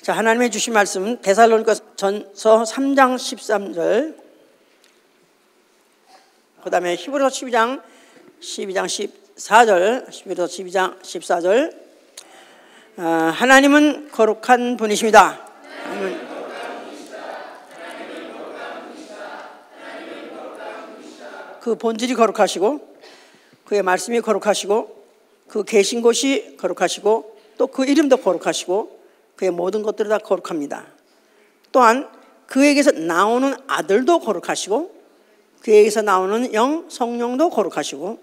자, 하나님의 주신 말씀은 데살로니가전서 3장 13절, 그 다음에 히브리서 12장 14절, 히브리서 12장 14절. 하나님은 거룩한 분이십니다. 그 본질이 거룩하시고, 그의 말씀이 거룩하시고, 그 계신 곳이 거룩하시고, 또 그 이름도 거룩하시고, 그의 모든 것들이 다 거룩합니다. 또한 그에게서 나오는 아들도 거룩하시고, 그에게서 나오는 영, 성령도 거룩하시고,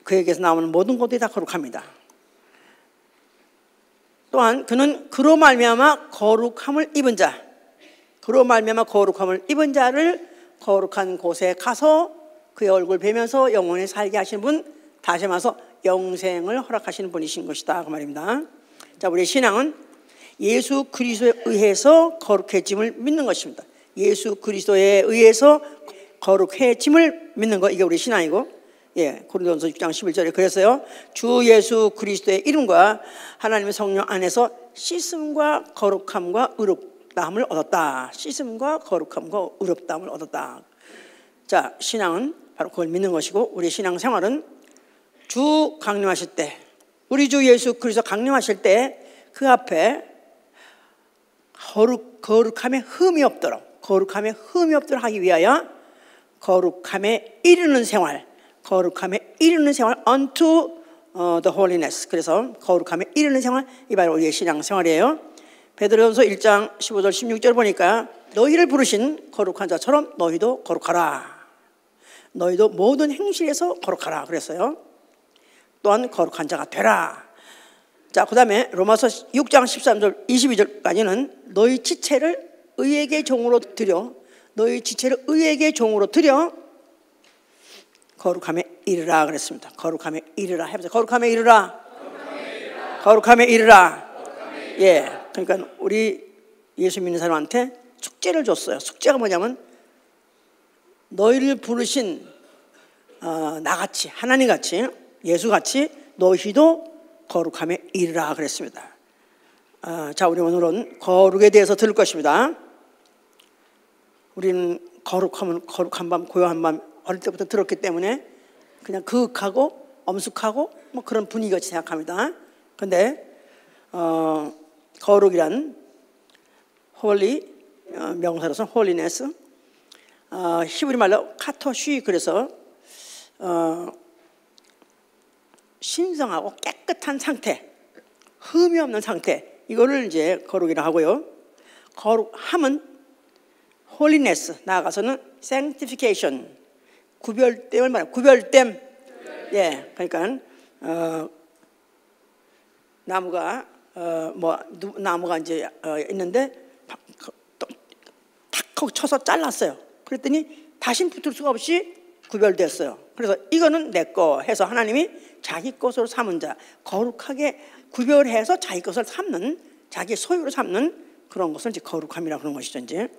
그에게서 나오는 모든 것들이 다 거룩합니다. 또한 그는 그로 말미암아 거룩함을 입은 자, 그로 말미암아 거룩함을 입은 자를 거룩한 곳에 가서 그의 얼굴 뵈면서 영원히 살게 하시는 분, 다시 말해서 영생을 허락하시는 분이신 것이다, 그 말입니다. 자, 우리의 신앙은 예수 그리스도에 의해서 거룩해짐을 믿는 것입니다. 예수 그리스도에 의해서 거룩해짐을 믿는 것, 이게 우리 신앙이고, 고린도전서 6장 11절에 그랬어요. 주 예수 그리스도의 이름과 하나님의 성령 안에서 씻음과 거룩함과 의롭다함을 얻었다. 씻음과 거룩함과 의롭다함을 얻었다. 자, 신앙은 바로 그걸 믿는 것이고, 우리 신앙 생활은 주 강림하실 때, 우리 주 예수 그리스도 강림하실 때 그 앞에 거룩함에 흠이 없도록 하기 위하여 거룩함에 이르는 생활, unto the holiness. 그래서 거룩함에 이르는 생활, 이 바로 우리의 신앙 생활이에요. 베드로전서 1장 15절 16절 보니까 너희를 부르신 거룩한 자처럼 너희도 거룩하라. 너희도 모든 행실에서 거룩하라 그랬어요. 또한 거룩한 자가 되라. 자, 그 다음에 로마서 6장 13절 22절까지는 너희 지체를 의에게 종으로 드려, 거룩함에 이르라 그랬습니다. 거룩함에 이르라 해보세요. 거룩함에 이르라. 예, 그러니까 우리 예수 믿는 사람한테 숙제를 줬어요. 숙제가 뭐냐면 너희를 부르신 나같이, 하나님같이, 예수같이 너희도 거룩함에 이르라 그랬습니다. 자, 우리 오늘은 거룩에 대해서 들을 것입니다. 우리는 거룩한 밤, 고요한 밤 어릴 때부터 들었기 때문에 그냥 그윽하고 엄숙하고 뭐 그런 분위기같이 생각합니다. 근데 거룩이란 홀리, 명사로서 홀리네스, 히브리 말로 카토쉬, 그래서 신성하고 깨끗한 상태, 흠이 없는 상태, 이거를 이제 거룩이라 하고요. 거룩함은 홀리네스, 나아가서는 sanctification, 구별됨을 말해요. 구별됨. 예, 그러니까 나무가 나무가 이제 있는데 탁 쳐서 잘랐어요. 그랬더니 다시 붙을 수가 없이 구별됐어요. 그래서 이거는 내 거 해서 하나님이 자기 것으로 삼은 자, 거룩하게 구별해서 자기 것을 삼는, 자기 소유로 삼는 그런 것을 이제 거룩함이라고 그런 것이죠. 이제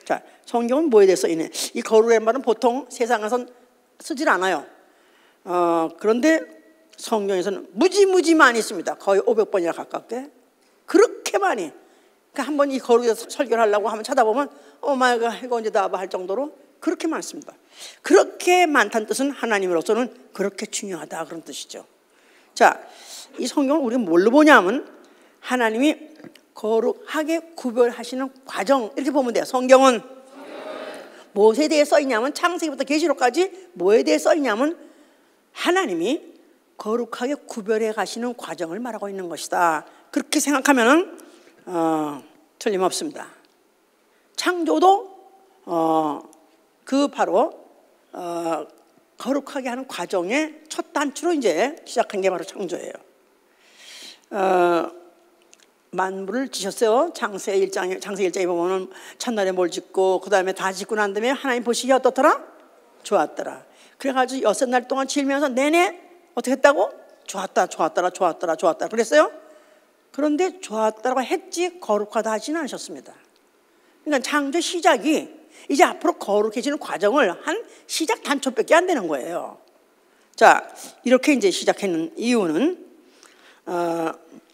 자, 성경은 뭐에 대해서 있네. 이 거룩이라는 말은 보통 세상에선 쓰질 않아요. 그런데 성경에서는 무지 많이 있습니다. 거의 500번이나 가깝게. 그렇게 많이. 그러니까 한번 이 거룩에 대해서 설교를 하려고 하면 찾아보면 오마이갓, 이거 언제 다 봐 할 정도로 그렇게 많습니다. 그렇게 많다는 뜻은 하나님으로서는 그렇게 중요하다, 그런 뜻이죠. 자, 이 성경을 우리가 뭘로 보냐면 하나님이 거룩하게 구별하시는 과정, 이렇게 보면 돼요. 성경은 무엇에 대해 써있냐면, 창세기부터 계시록까지 뭐에 대해 써있냐면 하나님이 거룩하게 구별해 가시는 과정을 말하고 있는 것이다. 그렇게 생각하면은 틀림없습니다. 창조도 그 바로 거룩하게 하는 과정의 첫 단추로 이제 시작한 게 바로 창조예요. 만물을 지셨어요. 창세기 1장에 보면은 첫날에 뭘 짓고 그 다음에 다 짓고 난 다음에 하나님 보시기에 어떻더라? 좋았더라. 그래가지고 6날 동안 지으면서 내내 어떻게 했다고? 좋았더라 그랬어요. 그런데 좋았다라고 했지 거룩하다 하지는 않으셨습니다. 그러니까 창조 시작이 이제 앞으로 거룩해지는 과정을 한 시작 단초밖에 안 되는 거예요. 자, 이렇게 이제 시작했는 이유는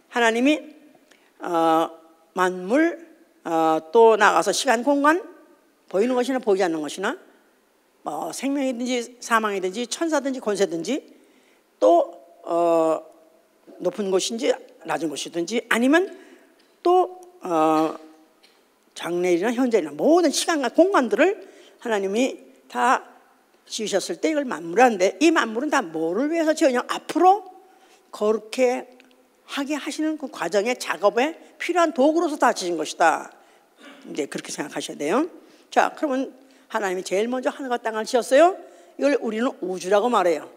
하나님이 만물, 또 나가서 시간, 공간, 보이는 것이나 보이지 않는 것이나 생명이든지 사망이든지 천사든지 권세든지 또 높은 곳인지 낮은 곳이든지 아니면 또 장래일이나 현재일이나 모든 시간과 공간들을 하나님이 다 지으셨을 때 이걸 만물하는데, 이 만물은 다 뭐를 위해서 지으냐? 앞으로 거룩해 하게 하시는 그 과정의 작업에 필요한 도구로서 다 지은 것이다. 이제 그렇게 생각하셔야 돼요. 자, 그러면 하나님이 제일 먼저 하늘과 땅을 지었어요. 이걸 우리는 우주라고 말해요.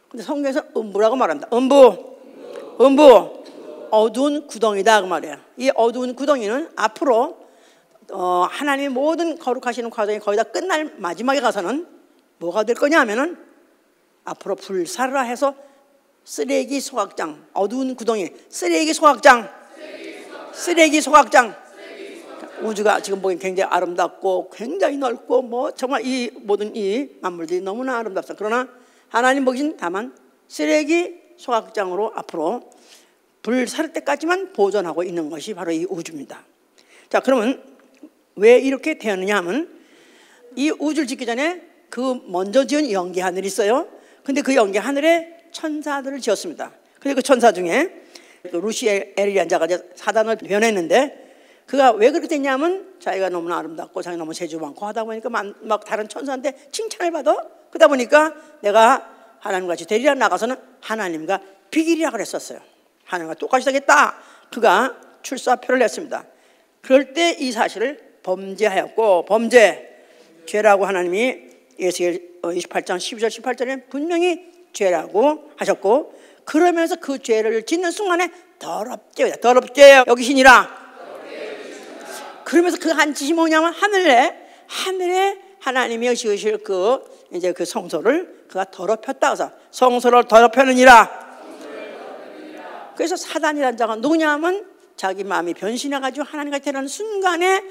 근데 성경에서 음부라고 말합니다. 음부, 어두운 구덩이다 그 말이에요. 이 어두운 구덩이는 앞으로 하나님의 모든 거룩하시는 과정이 거의 다 끝날 마지막에 가서는 뭐가 될 거냐 하면은 앞으로 불사르라 해서 쓰레기 소각장, 어두운 구덩이, 쓰레기 소각장. 우주가 지금 보기엔 굉장히 아름답고 굉장히 넓고 뭐 정말 이 모든 이 만물들이 너무나 아름답습니다. 그러나 하나님 보시는 다만 쓰레기 소각장으로 앞으로 불 살 때까지만 보존하고 있는 것이 바로 이 우주입니다. 자, 그러면 왜 이렇게 되었느냐 하면 이 우주를 짓기 전에 그 먼저 지은 연기 하늘이 있어요. 근데 그 연기 하늘에 천사들을 지었습니다. 그리고 그 천사 중에 루시엘이라는 자가 사단을 변했는데, 그가 왜 그렇게 됐냐면 자기가 너무나 아름답고 자기가 너무 재주 많고 하다 보니까 막 다른 천사한테 칭찬을 받아. 그러다 보니까 내가 하나님과 같이 되리라 나가서는 하나님과 비기리라 그랬었어요. 하나님과 똑같이 되겠다. 그가 출사표를 냈습니다. 그럴 때 이 사실을 범죄하였고, 죄라고 하나님이 에스겔 28장 12절 18절에 분명히 죄라고 하셨고, 그러면서 그 죄를 짓는 순간에 더럽게 여기시니라. 그러면서 그 한 짓이 뭐냐면 하늘에 하나님이 지으실 그 성소를 그가 더럽혔다. 그래서 성소를 더럽혔느니라. 그래서 사단이라는 자가 누구냐면 자기 마음이 변신해가지고 하나님과 되는 순간에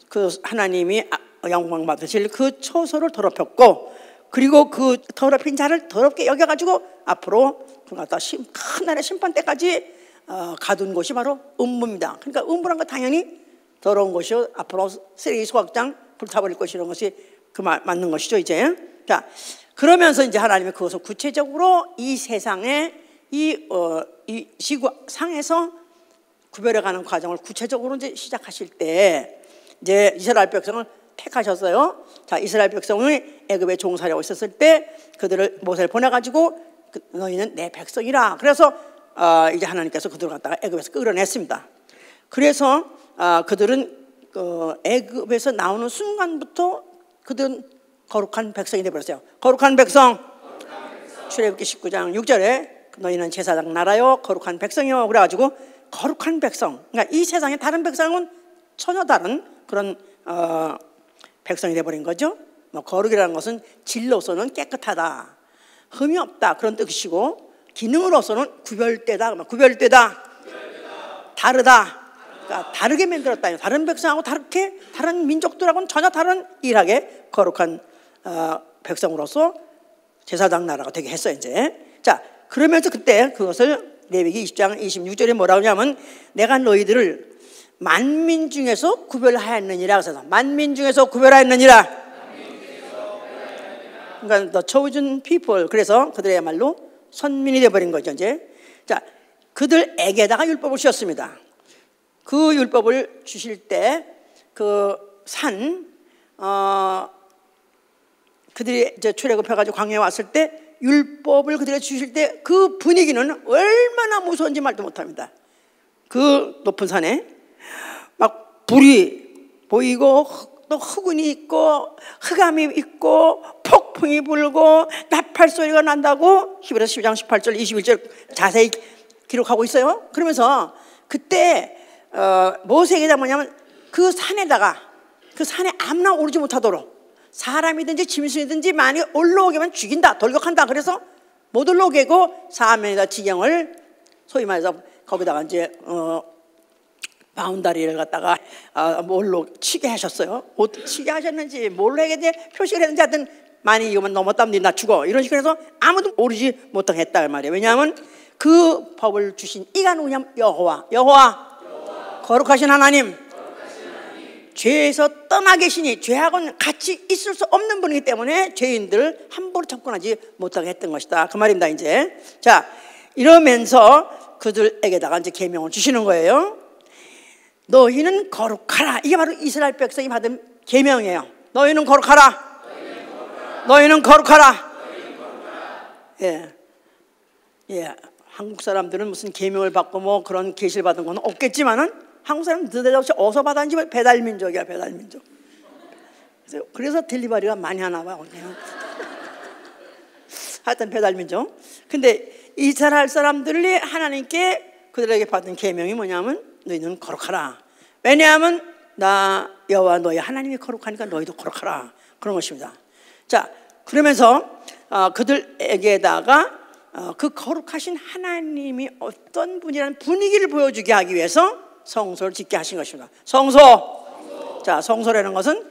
그 하나님이 영광 받으실 그 처소를 더럽혔고, 그리고 그 더럽힌 자를 더럽게 여겨가지고 앞으로 그가 큰 날의 심판 때까지 가둔 곳이 바로 음부입니다. 그러니까 음부란 건 당연히 더러운 곳이요, 앞으로 쓰레기 소각장 불타버릴 것이 이런 것이 맞는 것이죠. 이제 자, 그러면서 이제 하나님이 그것을 구체적으로 이 세상에 이 지구상에서 구별해가는 과정을 구체적으로 이제 시작하실 때 이제 이스라엘 백성을 택하셨어요. 자, 이스라엘 백성이 애굽에 종살이하고 있었을 때 그들을 모세를 보내가지고 너희는 내 백성이라. 그래서 이제 하나님께서 그들을 갖다가 애굽에서 끌어냈습니다. 그래서 그들은 애굽에서 나오는 순간부터 그들은 거룩한 백성이 되어버렸어요. 거룩한 백성. 출애굽기 19장 6절에 너희는 제사장 나라요 거룩한 백성이요. 그래가지고 거룩한 백성. 그러니까 이 세상의 다른 백성은 전혀 다른 그런 백성이 되어버린 거죠. 거룩이라는 것은 질로서는 깨끗하다, 흠이 없다 그런 뜻이고, 기능으로서는 구별되다, 다르다. 그러니까 다르게 만들었다. 다른 백성하고 다른 민족들하고는 전혀 다른 일하게 거룩한 백성으로서 제사장 나라가 되게 했어요. 이제 자, 그러면서 그때 그것을 레위기 20장 26절에 뭐라고 하냐면 내가 너희들을 만민 중에서 구별하였느니라. 그래서 만민 중에서 구별하였느니라. 그러니까 the chosen people. 그래서 그들이야말로 선민이 되어버린 거죠. 이제 자, 그들에게다가 율법을 주셨습니다. 그 율법을 주실 때 그 그들이 이제 출애굽해가지고 광야에 왔을 때 율법을 그들에게 주실 때 그 분위기는 얼마나 무서운지 말도 못합니다. 그 높은 산에 막 불이 보이고 또 흑운이 있고 흑암이 있고 폭풍이 불고 나팔 소리가 난다고 히브리서 12장 18절 21절 자세히 기록하고 있어요. 그러면서 그때 모세에게 뭐냐면 그 산에다가 그 산에 아무나 오르지 못하도록 사람이든지 짐승이든지 많이 올라오게만 죽인다, 돌격한다. 그래서 못 올라오게 하고 사면에다 지경을 소위 말해서 거기다가 이제 바운다리를 갖다가 뭘로 치게 하셨어요. 못 치게 하셨는지 뭘로 했는지 표시를 했는지 하여튼 많이 이거만 넘었다면 나 죽어 이런 식으로 해서 아무도 오르지 못하게 했다 그 말이에요. 왜냐하면 그 법을 주신 이가 누구냐면 여호와 거룩하신 하나님, 죄에서 떠나 계시니 죄하고는 같이 있을 수 없는 분이기 때문에 죄인들 함부로 접근하지 못하게 했던 것이다, 그 말입니다. 이제 자, 이러면서 그들에게다가 이제 계명을 주시는 거예요. 너희는 거룩하라. 이게 바로 이스라엘 백성이 받은 계명이에요. 너희는 거룩하라. 너희는 거룩하라. 예, 예. 한국 사람들은 무슨 계명을 받고 뭐 그런 계시를 받은 건 없겠지만은 한국 사람은 느닷없이 어디서 받았는지 배달민족이야, 배달민족. 그래서 딜리버리가 많이 하나 봐. 하여튼 배달민족. 근데 이스라엘 사람들이 하나님께 그들에게 받은 계명이 뭐냐면 너희는 거룩하라. 왜냐하면 나 여호와 너희 하나님이 거룩하니까 너희도 거룩하라, 그런 것입니다. 자, 그러면서 그들에게다가 그 거룩하신 하나님이 어떤 분이라는 분위기를 보여주게 하기 위해서 성소를 짓게 하신 것입니다. 성소. 자, 성소라는 것은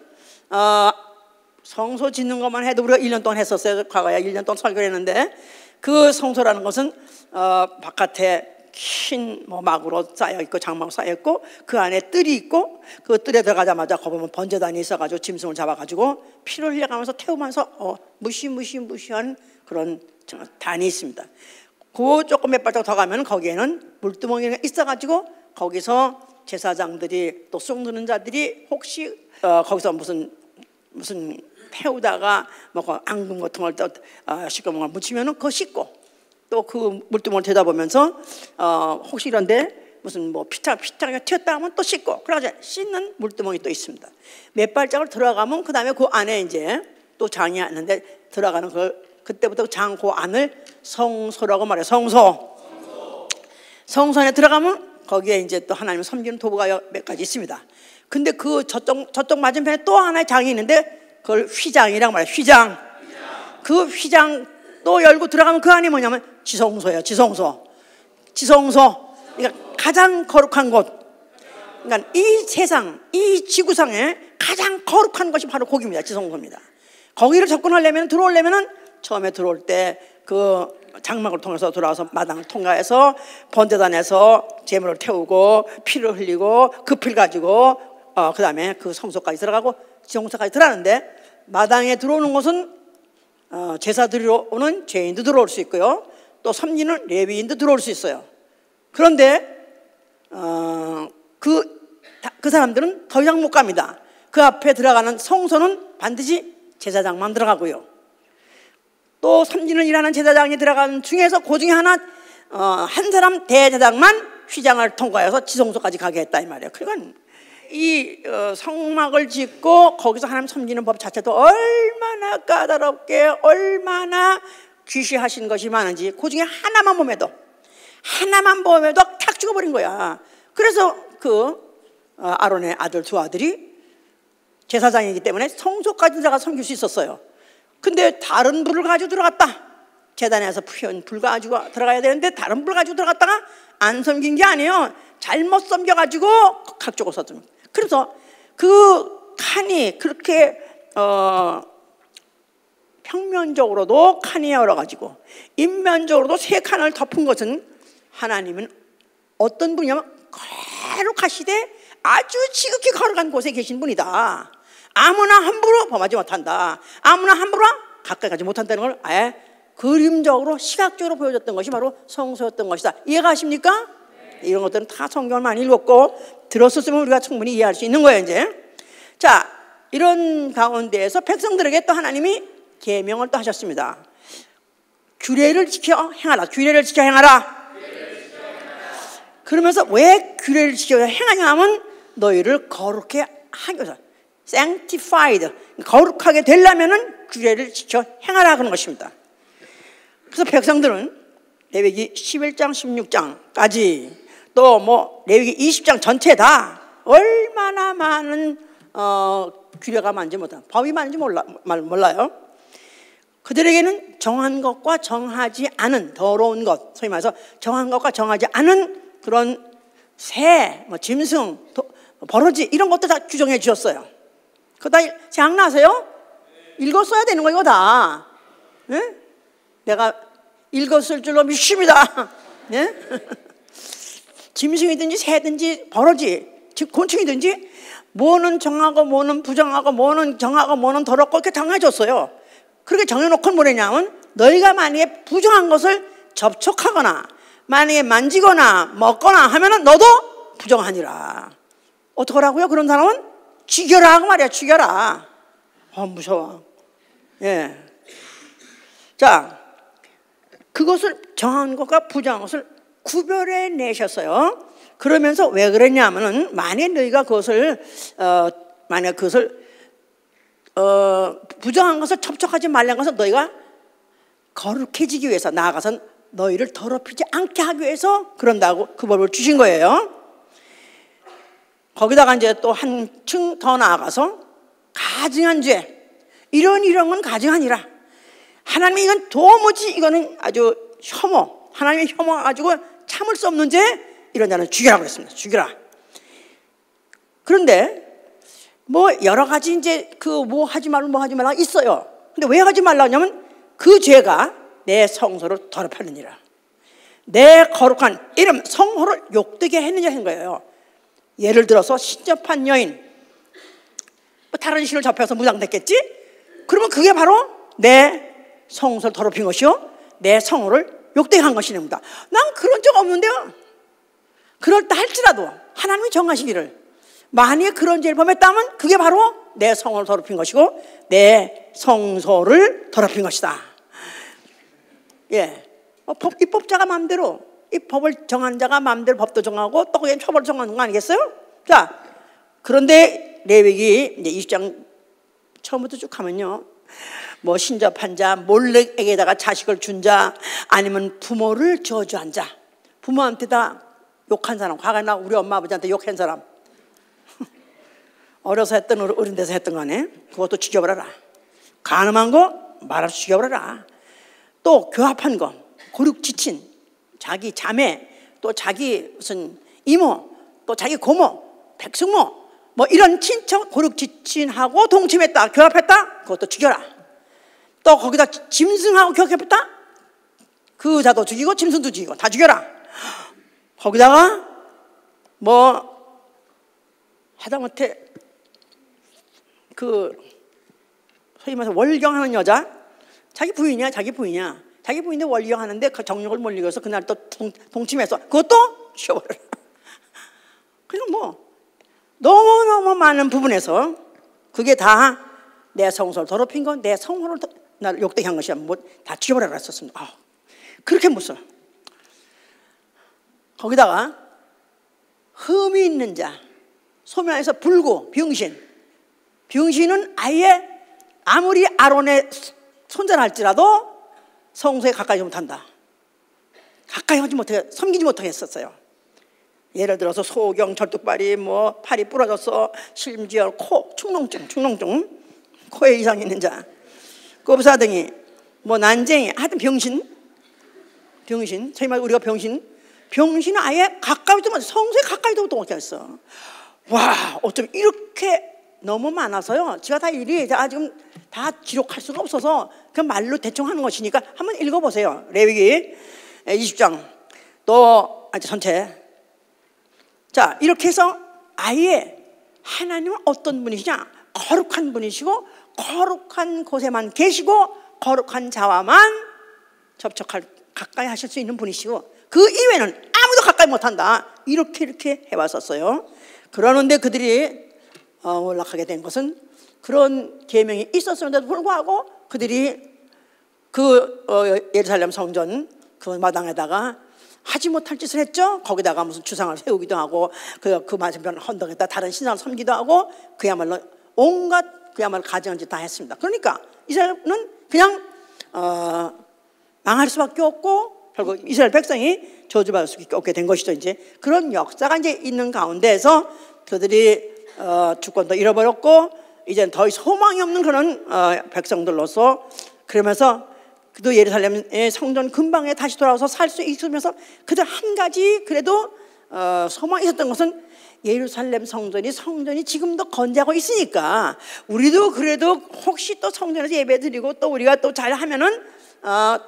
성소 짓는 것만 해도 우리가 1년 동안 했었어요. 과거에 1년 동안 설교를 했는데, 그 성소라는 것은 바깥에 흰 막으로 쌓여 있고 장막으로 쌓여 있고 그 안에 뜰이 있고 그 뜰에 들어가자마자 거기 보면 번제단이 있어가지고 짐승을 잡아가지고 피를 흘려가면서 태우면서 무시무시한 그런 단이 있습니다. 그 조금 몇 발짝 더 가면 거기에는 물두멍이가 있어가지고 거기서 제사장들이 또 쑥 누는 자들이 혹시 거기서 무슨 태우다가 뭐 앙금 같은 걸 또 시꺼먼 걸 묻히면은 그거 씻고 또 그 물두멍을 대다보면서 혹시 이런데 무슨 뭐 피타가 튀었다 하면 또 씻고, 그러자 씻는 물두멍이 또 있습니다. 몇 발짝을 들어가면 그 다음에 그 안에 이제 또 장이 있는데 들어가는 걸 그때부터 장 그 안을 성소라고 말해요. 성소 안에 들어가면 거기에 이제 또 하나님을 섬기는 도구가 몇 가지 있습니다. 근데 그 저쪽 맞은편에 또 하나의 장이 있는데 그걸 휘장이라고 말해요. 휘장. 그 휘장 또 열고 들어가면 그 안이 뭐냐면 지성소예요. 지성소. 그러니까 가장 거룩한 곳. 그러니까 이 세상, 이 지구상에 가장 거룩한 것이 바로 거기입니다. 지성소입니다. 거기를 접근하려면, 들어오려면은 처음에 들어올 때 그 장막을 통해서 들어와서 마당을 통과해서 번제단에서 제물을 태우고 피를 흘리고 그 피를 가지고 그 다음에 그 성소까지 들어가고 지성소까지 들어가는데, 마당에 들어오는 곳은 제사 드리러 오는 죄인도 들어올 수 있고요, 또 섬기는 레위인도 들어올 수 있어요. 그런데 그 사람들은 더 이상 못 갑니다. 그 앞에 들어가는 성소는 반드시 제사장만 들어가고요, 또 섬기는 일하는 제사장이 들어가는 중에서 그 중에 한 사람 대제사장만 휘장을 통과해서 지성소까지 가게 했다, 이 말이에요. 그러니까 이 성막을 짓고 거기서 하나님 섬기는 법 자체도 얼마나 까다롭게, 얼마나 귀시하신 것이 많은지 그 중에 하나만 보면도 탁 죽어버린 거야. 그래서 아론의 아들 두 아들이 제사장이기 때문에 성소까지 들어가 섬길 수 있었어요. 근데 다른 불을 가지고 들어갔다. 제단에서 피운 불 가지고 들어가야 되는데 다른 불 가지고 들어갔다가 안 섬긴 게 아니에요. 잘못 섬겨가지고 각쪽을 썼습니다. 그래서 그 칸이 그렇게 평면적으로도 칸이 열어가지고 인면적으로도 세 칸을 덮은 것은 하나님은 어떤 분이냐면 거룩하시되 아주 지극히 거룩한 곳에 계신 분이다. 아무나 함부로 범하지 못한다. 아무나 함부로 가까이 가지 못한다는 걸 아예 그림적으로 시각적으로 보여줬던 것이 바로 성소였던 것이다. 이해가 가십니까? 네. 이런 것들은 다 성경을 많이 읽었고 들었었으면 우리가 충분히 이해할 수 있는 거예요. 이제 자, 이런 가운데에서 백성들에게 또 하나님이 계명을 또 하셨습니다. 규례를 지켜 행하라. 규례를 지켜 행하라. 그러면서 왜 규례를 지켜 행하냐 하면 너희를 거룩해 하기 위해서, sanctified, 거룩하게 되려면은 규례를 지켜 행하라 그런 것입니다. 그래서 백성들은 레위기 11장 16장까지 또 뭐 레위기 20장 전체 다 얼마나 많은 규례가 많은지 법이 많은지 몰라요. 그들에게는 정한 것과 정하지 않은 더러운 것, 소위 말해서 정한 것과 정하지 않은 그런 새, 짐승, 버러지 이런 것도 다 규정해 주셨어요. 그거 다 생각나세요? 읽었어야 되는 거 이거 다. 네? 내가 읽었을 줄로 믿습니다. 예? 짐승이든지 새든지 버러지, 즉 곤충이든지 뭐는 정하고 뭐는 부정하고 뭐는 정하고 뭐는 더럽고 이렇게 정해줬어요. 그렇게 정해놓고 뭐냐면 너희가 만약에 부정한 것을 접촉하거나 만약에 만지거나 먹거나 하면은 너도 부정하니라. 어떡하라고요? 그런 사람은 죽여라 하고 말이야. 죽여라. 무서워. 예. 자, 그것을 정한 것과 부정한 것을 구별해 내셨어요. 그러면서 왜 그랬냐면은 만약 너희가 그것을 만약 그것을 부정한 것을 접촉하지 말라는 것은 너희가 거룩해지기 위해서, 나아가선 너희를 더럽히지 않게 하기 위해서 그런다고 그 법을 주신 거예요. 거기다가 이제 또 한층 더 나아가서 가증한 죄, 이런 건 가증하니라. 하나님이 이건 도무지 이거는 아주 혐오, 하나님의 혐오 가지고 참을 수 없는 죄, 이런 자는 죽여라 그랬습니다. 죽여라. 그런데 뭐 여러 가지 이제 그 뭐 하지 말라 있어요. 근데 왜 하지 말라 하냐면 그 죄가 내 성소를 더럽혔느니라. 내 거룩한 이름 성호를 욕되게 했느냐 한 거예요. 예를 들어서 신접한 여인, 뭐 다른 신을 접해서 무장됐겠지? 그러면 그게 바로 내 성소를 더럽힌 것이요, 내 성호를 욕되게 한 것이랍니다. 난 그런 적 없는데요. 그럴 때 할지라도 하나님이 정하시기를 만약에 그런 죄를 범했다면 그게 바로 내 성호를 더럽힌 것이고 내 성소를 더럽힌 것이다. 예, 입법자가 마음대로, 이 법을 정한 자가 마음대로 법도 정하고 또 그게 처벌을 정하는 거 아니겠어요? 자, 그런데 레위기 이제 20장 처음부터 쭉 가면요, 뭐 신접한 자, 몰렉에게다가 자식을 준 자, 아니면 부모를 저주한 자, 부모한테 다 욕한 사람, 과거에 우리 엄마 아버지한테 욕한 사람, 어려서 했던 어린 데서 했던 거 아니에요? 그것도 죽여버려라. 간음한 거 말아서 죽여버려라. 또 교합한 거, 고륙 지친 자기 자매, 또 자기 무슨 이모, 또 자기 고모, 백숙모, 뭐 이런 친척 고륙 지친하고 동침했다, 교합했다, 그것도 죽여라. 또 거기다 짐승하고 교합했다, 그 자도 죽이고 짐승도 죽이고 다 죽여라. 거기다가 뭐 하다못해 그 소위 말해서 월경하는 여자, 자기 부인이야. 자기 부인인데 월경하는데 그 정력을 못 이겨서 그날 또 동침해서 그것도 쉬어버려라. 그냥 뭐 너무너무 많은 부분에서 그게 다 내 성소를 더럽힌 건 내 성호를 나를 욕되게 한 것이야. 뭐 다 죽여버려라 했었습니다. 그렇게 못 써. 거기다가 흠이 있는 자, 소위 말해서 불구, 병신은 아예 아무리 아론의 손자라 할지라도 성소에 가까이 못한다. 가까이 하지 못해, 섬기지 못하게 했었어요. 예를 들어서 소경, 절뚝발이, 뭐 팔이 부러졌어, 심지어 코, 축농증, 코에 이상이 있는 자, 꼽사등이, 뭐 난쟁이, 하여튼 병신, 소위 말해 우리가 병신은 아예 가까이도 못, 성소에 가까이도 못하게 했어. 와, 어쩜 이렇게 너무 많아서요, 제가 다 일이 지금 다 기록할 수가 없어서 그냥 말로 대충 하는 것이니까 한번 읽어보세요. 레위기 20장 또 전체. 자, 이렇게 해서 아예 하나님은 어떤 분이시냐, 거룩한 분이시고 거룩한 곳에만 계시고 거룩한 자와만 가까이 하실 수 있는 분이시고 그 이외에는 아무도 가까이 못한다. 이렇게 해왔었어요. 그러는데 그들이 몰락하게 된 것은 그런 계명이 있었음에도 불구하고 그들이 그 예루살렘 성전 그 마당에다가 하지 못할 짓을 했죠. 거기다가 무슨 주상을 세우기도 하고 그 맞은편 언덕에다 다른 신상을 섬기기도 하고 그야말로 온갖 그야말로 가증한 짓 다 했습니다. 그러니까 이스라엘은 그냥 망할 수밖에 없고 결국 이스라엘 백성이 저주받을 수밖에 없게 된 것이죠. 이제 그런 역사가 이제 있는 가운데에서 그들이 주권도 잃어버렸고 이제는 더 소망이 없는 그런 백성들로서, 그러면서 그도 예루살렘의 성전 근방에 다시 돌아와서 살 수 있으면서 그들 한 가지 그래도 소망이 있었던 것은 예루살렘 성전이 지금도 건재하고 있으니까 우리도 그래도 혹시 또 성전에서 예배드리고 또 우리가 또 잘하면은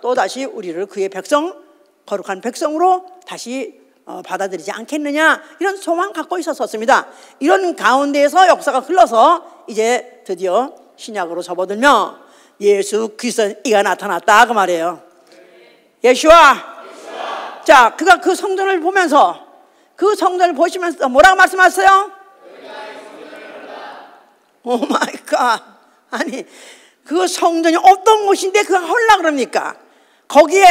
또 다시 우리를 그의 백성 거룩한 백성으로 다시 받아들이지 않겠느냐, 이런 소망 갖고 있었습니다. 이런 가운데에서 역사가 흘러서 이제 드디어 신약으로 접어들며 예수 그리스도가 나타났다 그 말이에요. 예수와. 자, 그가 그 성전을 보면서, 그 성전을 보시면서 뭐라고 말씀하셨어요? 오 마이 갓. 아니, 그 성전이 어떤 곳인데 그가 헐라 그럽니까? 거기에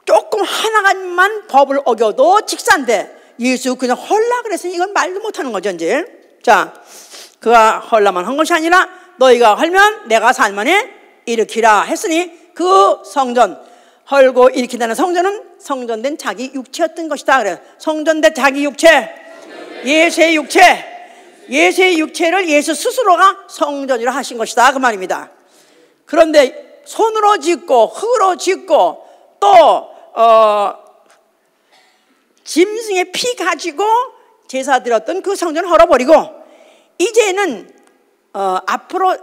조금 하나만 법을 어겨도 직사인데 예수 그냥 헐라 그랬으니 이건 말도 못하는 거죠 이제. 자, 그가 헐라만 한 것이 아니라 너희가 헐면 내가 살만에 일으키라 했으니, 그 성전, 헐고 일으킨다는 성전은 성전된 자기 육체였던 것이다. 그래요. 성전된 자기 육체, 예수의 육체, 예수의 육체를 예수 스스로가 성전이라 하신 것이다 그 말입니다. 그런데 손으로 짓고 흙으로 짓고 또 짐승의 피 가지고 제사 드렸던 그 성전을 헐어버리고, 이제는 앞으로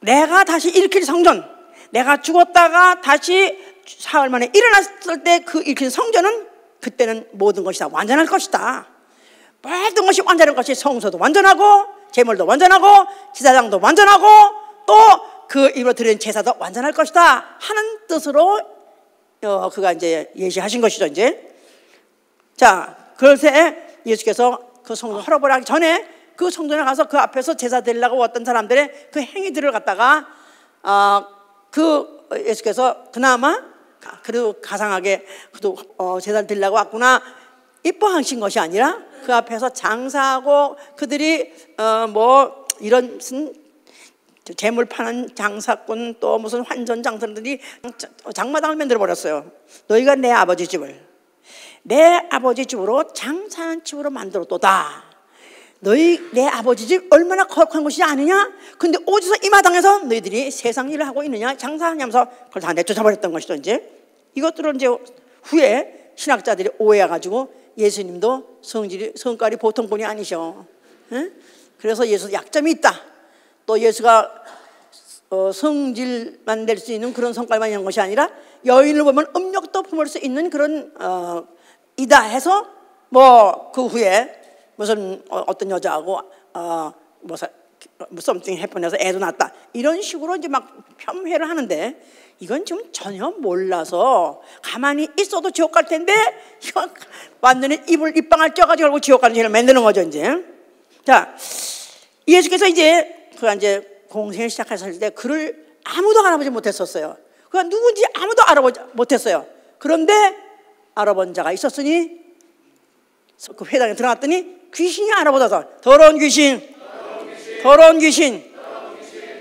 내가 다시 일으킬 성전, 내가 죽었다가 다시 사흘 만에 일어났을 때 그 일으킨 성전은 그때는 모든 것이 다 완전할 것이다. 모든 것이 완전할 것이, 성소도 완전하고 제물도 완전하고 제사장도 완전하고 또 그 입으로 드리는 제사도 완전할 것이다 하는 뜻으로 그가 이제 예시하신 것이죠 이제. 자, 그런데 예수께서 그 성전 헐어버리기 전에 그 성전에 가서 그 앞에서 제사 드리려고 왔던 사람들의 그 행위들을 갖다가 그 예수께서 그나마 그래도 가상하게 그래도 제사를 드리려고 왔구나 이뻐하신 것이 아니라, 그 앞에서 장사하고 그들이 뭐 이런 무슨 재물 파는 장사꾼 또 무슨 환전 장사들이 장마당을 만들어 버렸어요. 너희가 내 아버지 집을 내 아버지 집으로 장사하는 집으로 만들었도다. 너희 내 아버지 집 얼마나 거룩한 곳이지 아느냐? 근데 어디서 이 마당에서 너희들이 세상 일을 하고 있느냐? 장사하냐면서 그걸 다 내쫓아버렸던 것이죠 이제. 이것들은 이제 후에 신학자들이 오해해가지고 예수님도 성깔이 보통 분이 아니셔. 응? 그래서 예수 약점이 있다. 또 예수가 성질만 낼 수 있는 그런 성깔만 있는 것이 아니라 여인을 보면 음욕도 품을 수 있는 그런 이다 해서 뭐 그 후에 무슨 어떤 여자하고 뭐 something happen해서 애도 낳았다 이런 식으로 이제 막 폄훼를 하는데, 이건 지금 전혀 몰라서 가만히 있어도 지옥 갈 텐데 이건 완전히 입방을 껴가지고 결국 지옥 가는 죄를 만드는 거죠 이제. 자, 예수께서 이제 그가 이제 공생을 시작하셨을 때 그를 아무도 알아보지 못했었어요. 그가 누군지 아무도 알아보지 못했어요. 그런데 알아본 자가 있었으니 그 회당에 들어갔더니 귀신이 알아보다서 더러운 귀신.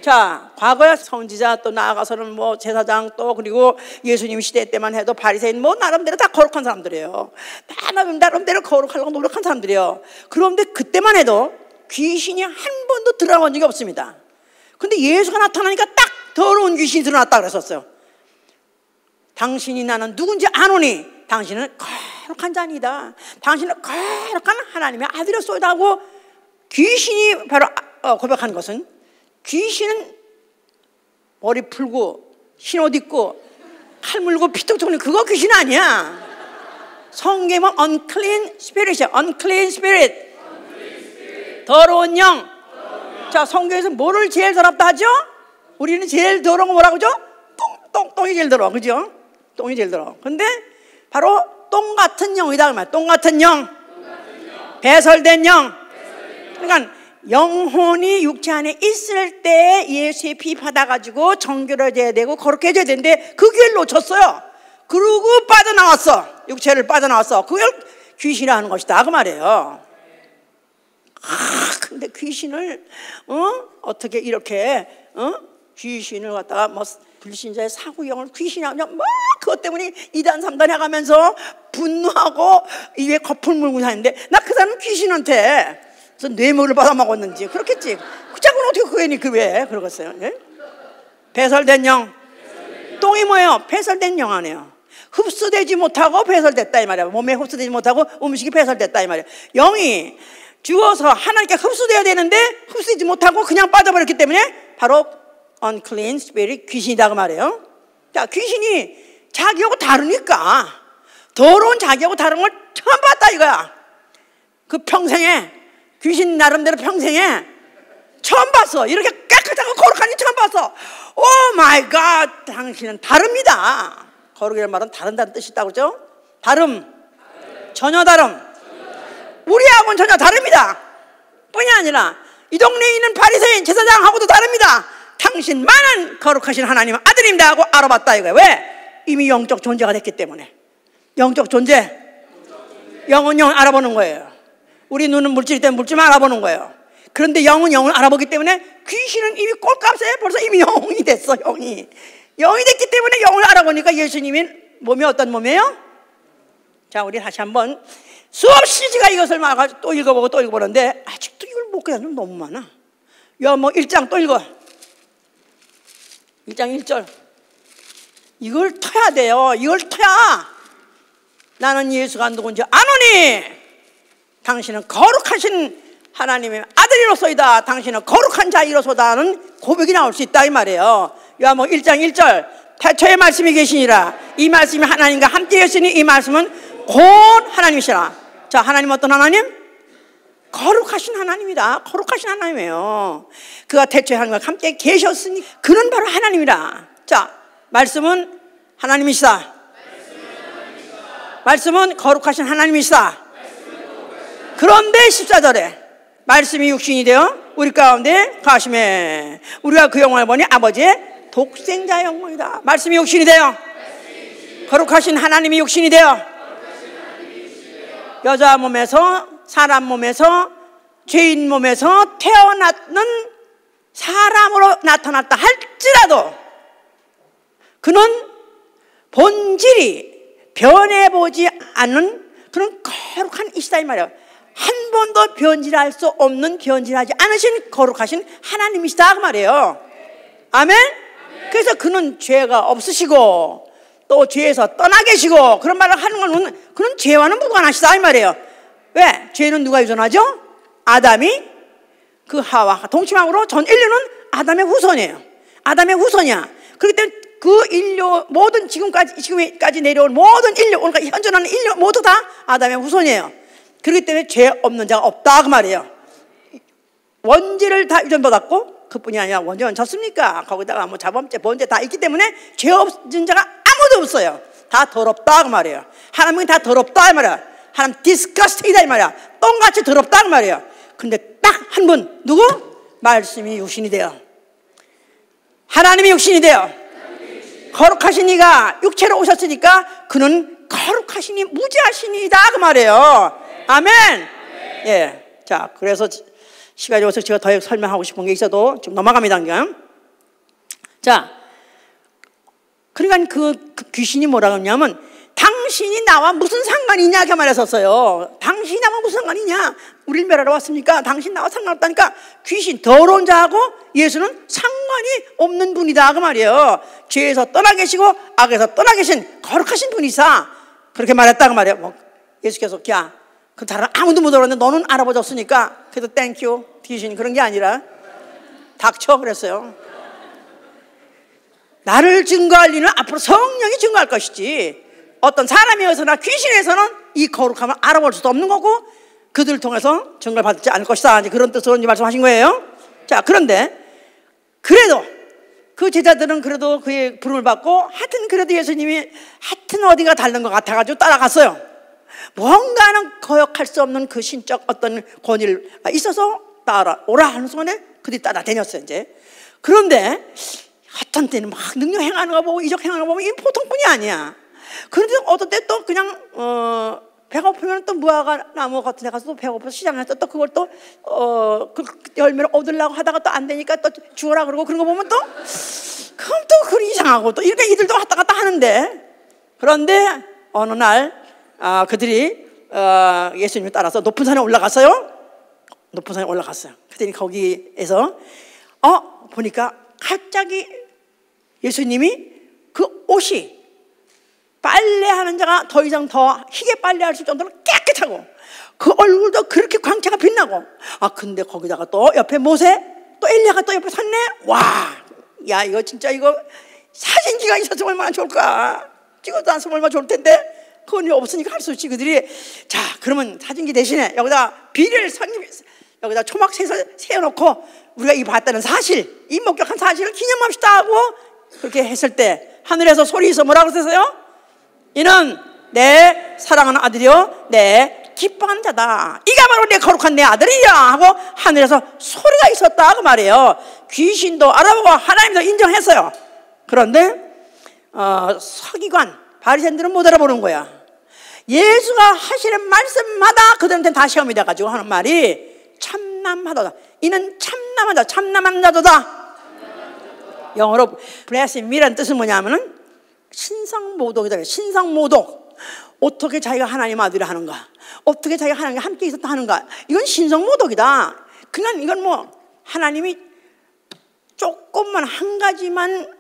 자, 과거에 선지자 또 나아가서는 뭐 제사장 또 그리고 예수님 시대 때만 해도 바리새인 뭐 나름대로 다 거룩한 사람들이에요. 다 나름대로 거룩하려고 노력한 사람들이에요. 그런데 그때만 해도 귀신이 한 번도 드러나본 적이 없습니다. 근데 예수가 나타나니까 딱 더러운 귀신이 드러났다 그랬었어요. 당신이 나는 누군지 아노니 당신은 거룩한 자니다. 당신은 거룩한 하나님의 아들이었소이다 하고 귀신이 바로 고백한 것은, 귀신은 머리 풀고 흰옷 입고 칼 물고 피똥 쏘는 그거 귀신 아니야. 성경은 unclean spirit이야. unclean spirit. 더러운 영. 자, 성경에서 뭐를 제일 더럽다 하죠? 우리는 제일 더러운 거 뭐라고 하죠? 똥이 제일 더러워. 그죠? 똥이 제일 더러워. 근데 바로 똥 같은 영이다. 그 말. 똥 같은 영. 배설된 영. 그러니까 영혼이 육체 안에 있을 때 예수의 피 받아가지고 정결해져야 되고 거룩해져야 되는데 그 기회를 놓쳤어요. 그러고 빠져나왔어. 육체를 빠져나왔어. 그걸 귀신이라는 것이다 그 말이에요. 근데 귀신을 어떻게 이렇게 귀신을 갖다가 뭐 불신자의 사구형을 귀신이라고 막 그것 때문에 2단 3단 해가면서 분노하고 입에 거품 물고 사는데, 나 그 사람은 귀신한테 그래서 뇌물을 받아 먹었는지 그렇겠지. 그 자꾸는 어떻게 그 애니 그 왜 그러겠어요? 예? 배설된 영. 똥이 뭐예요? 배설된 영 아니에요. 흡수되지 못하고 배설됐다 이 말이야. 몸에 흡수되지 못하고 음식이 배설됐다 이 말이야. 영이 죽어서 하나님께 흡수되어야 되는데 흡수되지 못하고 그냥 빠져버렸기 때문에 바로 unclean spirit, 귀신이다 그 말이에요. 자, 귀신이 자기하고 다르니까 더러운 자기하고 다른 걸 처음 봤다 이거야. 그 평생에 귀신 나름대로 평생에 처음 봤어. 이렇게 깨끗하고 거룩한 일 처음 봤어. 오 마이 갓, 당신은 다릅니다. 거룩이라는 말은 다른다는 뜻이 있다고 그러죠? 다름, 전혀 다름. 우리하고는 전혀 다릅니다. 뿐이 아니라 이 동네에 있는 바리새인 제사장하고도 다릅니다. 당신만은 거룩하신 하나님의 아들입니다 하고 알아봤다 이거예요. 왜? 이미 영적 존재가 됐기 때문에. 영적 존재, 영은 영 알아보는 거예요. 우리 눈은 물질 때문에 물질만 알아보는 거예요. 그런데 영은 영을 알아보기 때문에 귀신은 이미 꼴값에 벌써 이미 영이 됐어. 영이 됐기 때문에 영을 알아보니까 예수님이 몸이 어떤 몸이에요? 자, 우리 다시 한번 수없이 제가 이것을 막 또 읽어보고 또 읽어보는데 아직도 이걸 못 깨닫는 너무 많아. 뭐 1장 또 읽어. 1장 1절. 이걸 터야 돼요. 이걸 터야 나는 예수가 누군지 아노니 당신은 거룩하신 하나님의 아들이로소이다. 당신은 거룩한 자이로소다는 고백이 나올 수 있다 이 말이에요. 요한복음 1장 1절. 태초에 말씀이 계시니라. 이 말씀이 하나님과 함께 계시니 이 말씀은 곧 하나님이시라. 자, 하나님 어떤 하나님? 거룩하신 하나님이다. 거룩하신 하나님이에요. 그가 태초에 하나님과 함께 계셨으니 그는 바로 하나님이라. 자, 말씀은 하나님이시다. 말씀은 거룩하신 하나님이시다. 그런데 14절에 말씀이 육신이 되어 우리 가운데 가심에 우리가 그 영광을 보니 아버지의 독생자 영광이다. 말씀이 육신이 되어 거룩하신 하나님이 육신이 되어 여자 몸에서 사람 몸에서 죄인 몸에서 태어났는 사람으로 나타났다 할지라도 그는 본질이 변해보지 않는 그런 거룩한 이시다 이 말이에요. 한 번도 변질할 수 없는 변질하지 않으신 거룩하신 하나님이시다 그 말이에요. 아멘? 그래서 그는 죄가 없으시고 또 죄에서 떠나 계시고 그런 말을 하는 건 그는 죄와는 무관하시다 이 말이에요. 왜? 죄는 누가 유전하죠? 아담이 그 하와 동침함으로 전 인류는 아담의 후손이에요. 아담의 후손이야. 그렇기 때문에 그 인류 모든 지금까지 내려온 모든 인류 그러니까 현존하는 인류 모두 다 아담의 후손이에요. 그렇기 때문에 죄 없는 자가 없다 그 말이에요. 원죄를 다 유전받았고 그뿐이 아니라 원죄는 졌습니까? 거기다가 뭐 자범죄, 번죄 다 있기 때문에 죄 없는 자가 아무도 없어요. 다 더럽다 그 말이에요. 하나님은 다 더럽다 이 말이야. 하나님 디스커스팅이다 이 말이야. 똥같이 더럽다 그 말이에요. 근데 딱 한 분 누구? 말씀이 육신이 되어 하나님이 육신이 되어 거룩하신 이가 육체로 오셨으니까 그는 거룩하시니 무지하시니이다 그 말이에요. 아멘. 예. 자, 그래서 시간이 없어서 제가 더 설명하고 싶은 게 있어도 좀 넘어갑니다. 그냥. 자, 그러니까 그 귀신이 뭐라고 하냐면 당신이 나와 무슨 상관이 있냐 그 말했었어요. 당신이 나와 무슨 상관이 있냐? 우리를 멸하러 왔습니까? 당신 나와 상관없다니까. 귀신 더러운 자하고 예수는 상관이 없는 분이다 그 말이에요. 죄에서 떠나 계시고 악에서 떠나 계신 거룩하신 분이사 그렇게 말했다 그 말이에요. 뭐 예수께서 야, 그 다른 아무도 못 알았는데 너는 알아보셨으니까 그래도 땡큐. 귀신 그런 게 아니라 닥쳐 그랬어요. 나를 증거할 리는 앞으로 성령이 증거할 것이지 어떤 사람이어서나 귀신에서는 이 거룩함을 알아볼 수도 없는 거고 그들을 통해서 증거를 받지 않을 것이다. 이제 그런 뜻으로 이제 말씀하신 거예요. 자, 그런데 그래도 그 제자들은 그래도 그의 부름을 받고 하여튼 그래도 예수님이 하여튼 어디가 다른 것 같아가지고 따라갔어요. 뭔가는 거역할 수 없는 그 신적 어떤 권위를 있어서 따라오라 하는 순간에 그들이 따라다녔어요. 이제 그런데 어떤 때는 막 능력 행하는 거 보고 이적 행하는 거 보면 이 보통 분이 아니야. 그런데 어떤 때 또 그냥 배고프면 또 무화과 나무 같은 데 가서 또 배고파서 시장에 또 그걸 또 그 열매를 얻으려고 하다가 또 안 되니까 또 주워라 그러고 그런 거 보면 또 그럼 또 그리 이상하고 또 이렇게 이들도 왔다 갔다 하는데 그런데 어느 날 그들이 예수님을 따라서 높은 산에 올라갔어요. 높은 산에 올라갔어요. 그랬더니 거기에서 보니까 갑자기 예수님이 그 옷이 빨래하는 자가 더 이상 더 희게 빨래할 수 정도로 깨끗하고 그 얼굴도 그렇게 광채가 빛나고 근데 거기다가 또 옆에 모세 또 엘리야가 또 옆에 섰네. 와, 야 이거 진짜 이거 사진기가 있었으면 얼마나 좋을까. 찍어도 않으면 얼마나 좋을 텐데 그건 없으니까 할 수 없지. 그들이 자 그러면 사진기 대신에 여기다 비를 여기다 초막 세워놓고 우리가 이 봤다는 사실, 이 목격한 사실을 기념합시다 하고 그렇게 했을 때 하늘에서 소리에서 뭐라고 썼어요? 이는 내 사랑하는 아들이요 내 기뻐하는 자다. 이가 바로 내 거룩한 내 아들이야 하고 하늘에서 소리가 있었다 그 말이에요. 귀신도 알아보고 하나님도 인정했어요. 그런데 서기관 바리새인들은 못 알아보는 거야. 예수가 하시는 말씀마다 그들한테 다 시험이 돼가지고 하는 말이 참남하도다. 이는 참남한 자, 참남한 자도다. 영어로 blasphemy라는 뜻은 뭐냐면은 신성모독이다. 신성모독. 어떻게 자기가 하나님 아들이 하는가? 어떻게 자기가 하나님과 함께 있었다 하는가? 이건 신성모독이다. 그냥 이건 뭐 하나님이 조금만 한 가지만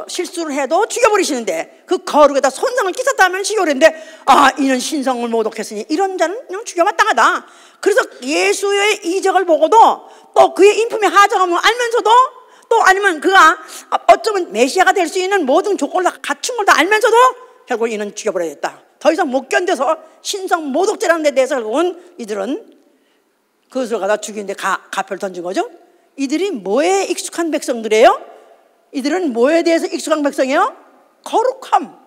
실수를 해도 죽여버리시는데 그 거룩에다 손상을 끼쳤다면 죽여버리는데 이는 신성을 모독했으니 이런 자는 그냥 죽여마땅하다. 그래서 예수의 이적을 보고도 또 그의 인품이 하자가 알면서도 또 아니면 그가 어쩌면 메시아가 될 수 있는 모든 조건을 다 갖춘 걸 다 알면서도 결국 이는 죽여버려야겠다. 더 이상 못 견뎌서 신성 모독죄라는 데 대해서 결국은 이들은 그것을 갖다 죽이는데 가표를 던진 거죠. 이들이 뭐에 익숙한 백성들이에요? 이들은 뭐에 대해서 익숙한 백성이에요? 거룩함,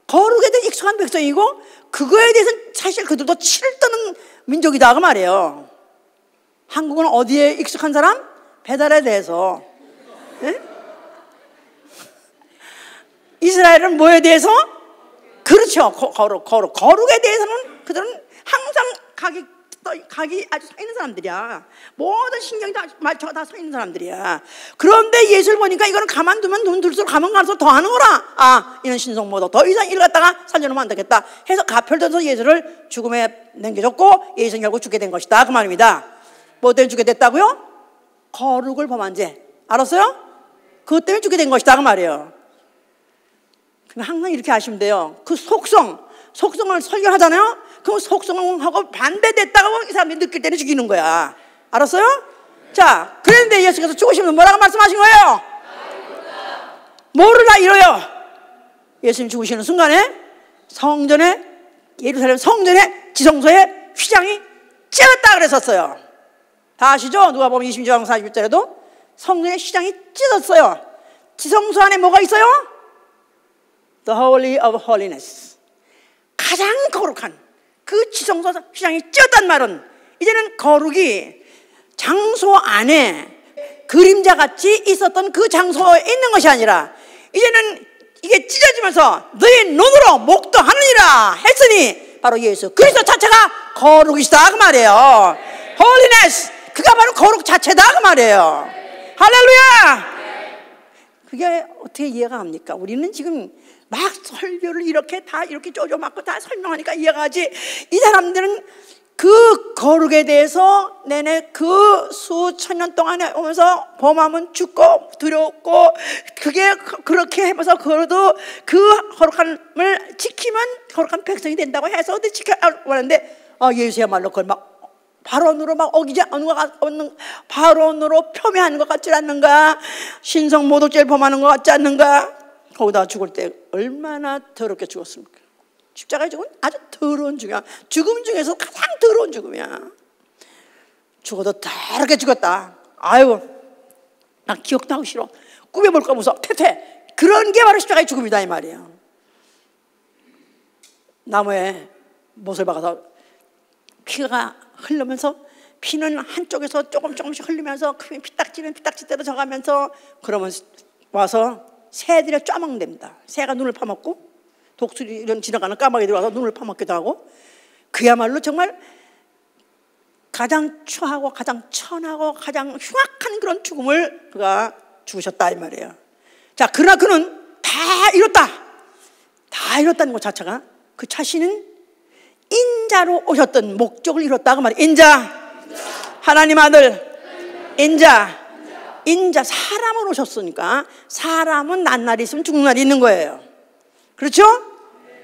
거룩에 대해 익숙한 백성이고 그거에 대해서 사실 그들도 치를 떠는 민족이다 그 말이에요. 한국은 어디에 익숙한 사람? 배달에 대해서. 네? 이스라엘은 뭐에 대해서? 그렇죠. 거룩에 대해서는 그들은 항상 각이 아주 서 있는 사람들이야. 모든 신경이 다 서 있는 사람들이야. 그런데 예수를 보니까 이거는 가만두면 눈 둘수록 가면 갈수록 더 하는 거라. 이는 신성모독. 더 이상 이를 갖다가 살려놓으면 안 되겠다 해서 가표를 예수를 죽음에 남겨줬고 예수는 결국 죽게 된 것이다 그 말입니다. 뭐 때문에 죽게 됐다고요? 거룩을 범한 죄. 알았어요? 그것 때문에 죽게 된 것이다 그 말이에요. 항상 이렇게 하시면 돼요. 그 속성을 설교하잖아요. 그럼 속성하고 반대됐다고 이 사람들이 느낄 때는 죽이는 거야. 알았어요? 자, 그런데 예수께서 죽으시면 뭐라고 말씀하신 거예요? 뭐를 다 이뤄요? 예수님 죽으시는 순간에 성전에, 예루살렘 성전에 지성소에 휘장이 찢었다 그랬었어요. 다 아시죠? 누가복음 26장 40절에도 성전에 휘장이 찢었어요. 지성소 안에 뭐가 있어요? The Holy of Holiness. 가장 거룩한 그 지성소 휘장이 찢었단 말은 이제는 거룩이 장소 안에 그림자같이 있었던 그 장소에 있는 것이 아니라 이제는 이게 찢어지면서 너의 눈으로 목도하느니라 했으니 바로 예수 그리스도 자체가 거룩이시다 그 말이에요. Holiness. 그가 바로 거룩 자체다 그 말이에요. 할렐루야. 그게 어떻게 이해가 갑니까? 우리는 지금 막 설교를 이렇게 다 이렇게 쪼줘맞고 다 설명하니까 이해가 가지. 이 사람들은 그 거룩에 대해서 내내 그 수천 년 동안에 오면서 범하면 죽고 두렵고 그게 그렇게 해서 그래도 그 거룩함을 지키면 거룩한 백성이 된다고 해서 지켜왔는데 예수야말로 그걸 막 발언으로 막 어기지 않는 발언으로 표명하는 것 같지 않는가? 신성 모독죄를 범하는 것 같지 않는가? 거기다 죽을 때 얼마나 더럽게 죽었습니까? 십자가에 죽은 아주 더러운 죽음이야. 죽음 중에서 가장 더러운 죽음이야. 죽어도 더럽게 죽었다. 아유, 나 기억도 하기 싫어. 꿈에 볼까 무서워. 퇴퇴. 그런 게 바로 십자가의 죽음이다 이 말이에요. 나무에 못을 박아서 피가 흐르면서 피는 한쪽에서 조금씩 흘리면서 피딱지는 피딱지대로 져가면서 그러면 와서 새들이 쪄먹는답니다. 새가 눈을 파먹고 독수리 이런 지나가는 까마귀 들어와서 눈을 파먹기도 하고 그야말로 정말 가장 추하고 가장 천하고 가장 흉악한 그런 죽음을 그가 죽으셨다 이 말이에요. 자, 그러나 그는 다 이뤘다는 것 자체가 그 자신은 인자로 오셨던 목적을 이뤘다 그 말이에요. 인자, 하나님 아들, 인자 사람으로 오셨으니까 사람은 난 날이 있으면 죽는 날이 있는 거예요. 그렇죠?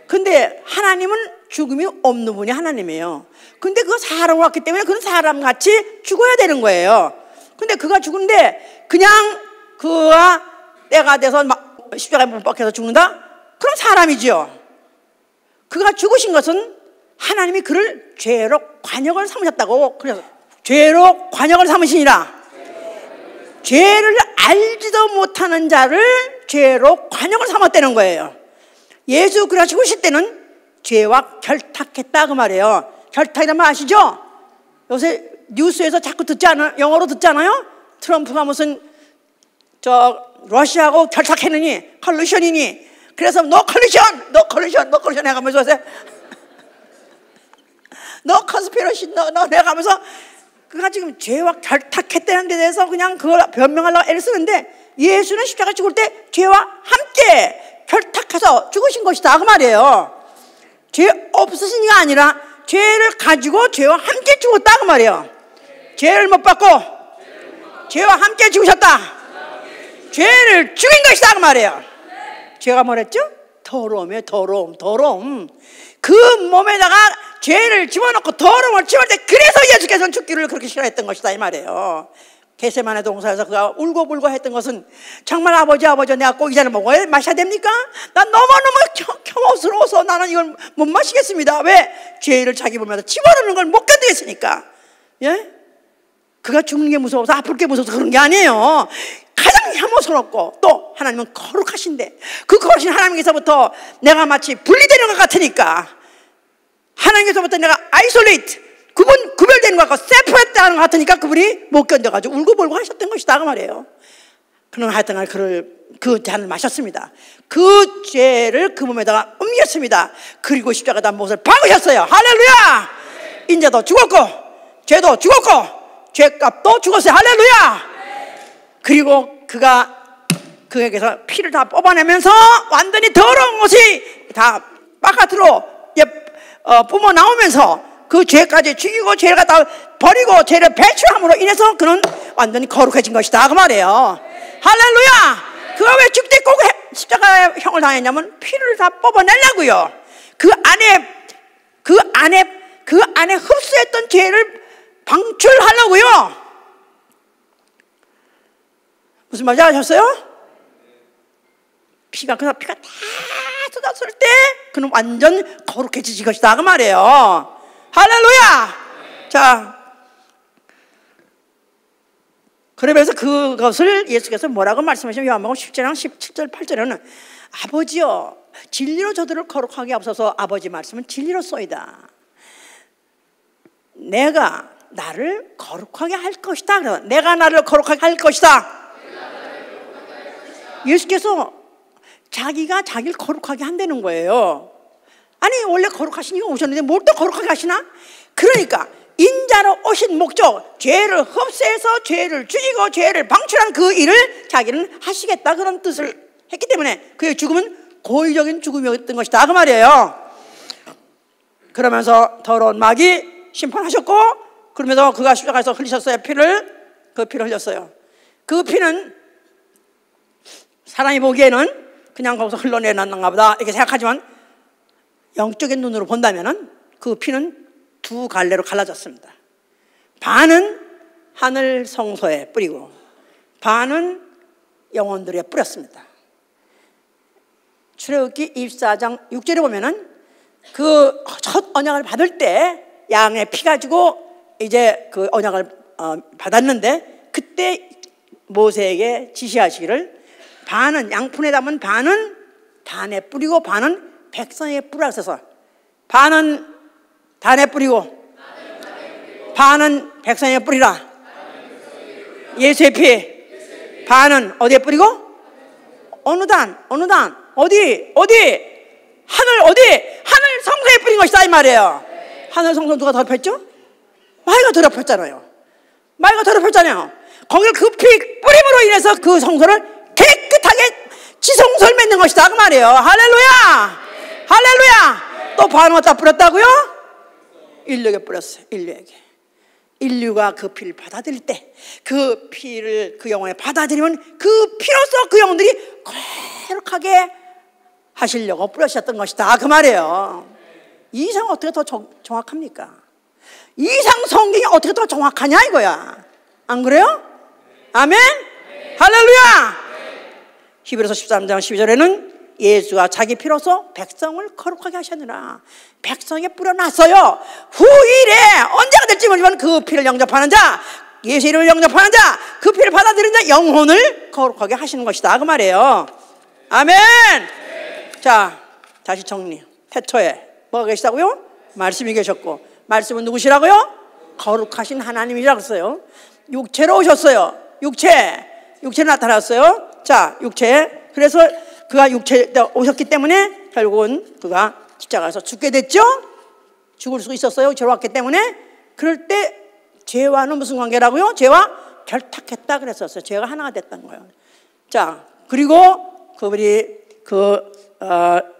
근데 하나님은 죽음이 없는 분이 하나님이에요. 근데 그가 사람으로 왔기 때문에 그는 사람같이 죽어야 되는 거예요. 근데 그가 죽은데 그냥 그가 때가 돼서 막 십자가에 못 박혀서 죽는다? 그럼 사람이죠. 그가 죽으신 것은 하나님이 그를 죄로 관역을 삼으셨다고. 그래서 죄로 관역을 삼으시니라. 죄를 알지도 못하는 자를 죄로 관역을 삼았다는 거예요. 예수 그리스도가 죽으실 때는 죄와 결탁했다 그 말이에요. 결탁이란 말 아시죠? 요새 뉴스에서 자꾸 듣지 않아요? 영어로 듣잖아요? 트럼프가 무슨 러시아하고 결탁했느니 컬루션이니, 그래서 노 컬루션 해가면서 너 컨스피러시 너 해가면서 그가 지금 죄와 결탁했다는 데 대해서 그냥 그걸 변명하려고 애를 쓰는데, 예수는 십자가 죽을 때 죄와 함께 결탁해서 죽으신 것이다 그 말이에요. 죄 없으신 이가 아니라 죄를 가지고 죄와 함께 죽었다 그 말이에요. 죄를 못 받고 죄와 함께 죽으셨다. 죄를 죽인 것이다 그 말이에요. 죄가 뭐랬죠? 더러움이에요. 더러움. 그 몸에다가 죄를 집어넣고 더러움을 집을 때, 그래서 예수께서는 죽기를 그렇게 싫어했던 것이다 이 말이에요. 겟세마네 동산에서 그가 울고불고 했던 것은, 정말 아버지 내가 꼭 이 잔을 먹어야 마셔야 됩니까? 난 너무너무 혐오스러워서 나는 이걸 못 마시겠습니다. 왜? 죄를 자기 몸에다 집어넣는 걸 못 견디겠으니까. 예? 그가 죽는 게 무서워서 아플 게 무서워서 그런 게 아니에요. 가장 혐오스럽고 또 하나님은 거룩하신데, 그 거룩하신 하나님께서부터 내가 마치 분리되는 것 같으니까, 하나님께서부터 내가 아이솔레이트 구별되는 것 같고 세퍼레트하는 것 같으니까 그분이 못 견뎌가지고 울고불고 하셨던 것이다 그 말이에요. 그는 하여튼 그 잔을 마셨습니다. 그 죄를 그 몸에다가 옮겼습니다. 그리고 십자가에다 못을 박으셨어요. 할렐루야. 인자도 죽었고 죄도 죽었고 죄값도 죽었어요. 할렐루야. 그리고 그에게서 피를 다 뽑아내면서 완전히 더러운 것이 다 바깥으로 뿜어 나오면서 그 죄까지 죽이고 죄를 갖다 버리고 죄를 배출함으로 인해서 그는 완전히 거룩해진 것이다 그 말이에요. 할렐루야. 그가 왜 죽을 때 꼭 십자가의 형을 당했냐면 피를 다 뽑아내려고요. 그 안에 흡수했던 죄를 방출하려고요. 무슨 말인지 아셨어요? 피가 다 쏟았을 때 그는 완전 거룩해지신 것이다 그 말이에요. 할렐루야. 자, 그러면서 그것을 예수께서 뭐라고 말씀하시면, 요한복음 10장 17절 8절에는 아버지여 진리로 저들을 거룩하게 하옵소서. 아버지 말씀은 진리로소이다. 내가 나를 거룩하게 할 것이다. 내가 나를 거룩하게 할 것이다. 예수께서 자기가 자기를 거룩하게 한다는 거예요. 아니 원래 거룩하신 이가 오셨는데 뭘 또 거룩하게 하시나? 그러니까 인자로 오신 목적, 죄를 흡수해서 죄를 죽이고 죄를 방출한 그 일을 자기는 하시겠다, 그런 뜻을 했기 때문에 그의 죽음은 고의적인 죽음이었던 것이다 그 말이에요. 그러면서 더러운 마귀 심판하셨고, 그러면서 그가 십자가에서 흘리셨어요. 그 피를 흘렸어요. 그 피는 사람이 보기에는 그냥 거기서 흘러내놨는가 보다 이렇게 생각하지만, 영적인 눈으로 본다면은 그 피는 두 갈래로 갈라졌습니다. 반은 하늘 성소에 뿌리고 반은 영혼들에 뿌렸습니다. 출애굽기 24장 6절에 보면은 그 첫 언약을 받을 때 양의 피 가지고 이제 그 언약을 받았는데, 그때 모세에게 지시하시기를 반은 양푼에 담은 반은 단에 뿌리고 반은 백성에게 뿌리라 써서, 반은 단에 뿌리고 반은 백성에게 뿌리라. 예수의 피. 반은 어디에 뿌리고? 어느 단 어디 하늘 성소에 뿌린 것이다 이 말이에요. 하늘 성소 누가 더럽혔죠? 마귀가 더럽혔잖아요. 거기를 그 피 뿌림으로 인해서 그 성소를 깨끗하게 지성소를 맺는 것이다 그 말이에요. 할렐루야. 또 반은 어디다 뿌렸다고요? 인류에게 뿌렸어요. 인류가 그 피를 받아들일 때, 그 피를 그 영혼에 받아들이면 그 피로써 그 영혼들이 거룩하게 하시려고 뿌려주셨던 것이다 그 말이에요. 이상 어떻게 더 정확합니까? 이상 성경이 어떻게 더 정확하냐 이거야. 안 그래요? 아멘? 할렐루야. 히브리서 13장 12절에는 예수가 자기 피로서 백성을 거룩하게 하셨느라 백성에 뿌려놨어요. 후일에 언제가 될지 모르지만 그 피를 영접하는 자, 예수 이름을 영접하는 자, 그 피를 받아들이는 자 영혼을 거룩하게 하시는 것이다 그 말이에요. 아멘. 자, 다시 정리. 태초에 뭐가 계시다고요? 말씀이 계셨고, 말씀은 누구시라고요? 거룩하신 하나님이라고 했어요. 육체로 오셨어요. 육체로 나타났어요. 자, 육체. 그래서 그가 육체에 오셨기 때문에 결국은 그가 십자가에서 죽게 됐죠. 죽을 수 있었어요. 죄로 왔기 때문에. 그럴 때 죄와는 무슨 관계라고요? 죄와 결탁했다 그랬었어요. 죄가 하나가 됐다는 거예요. 자, 그리고 그분이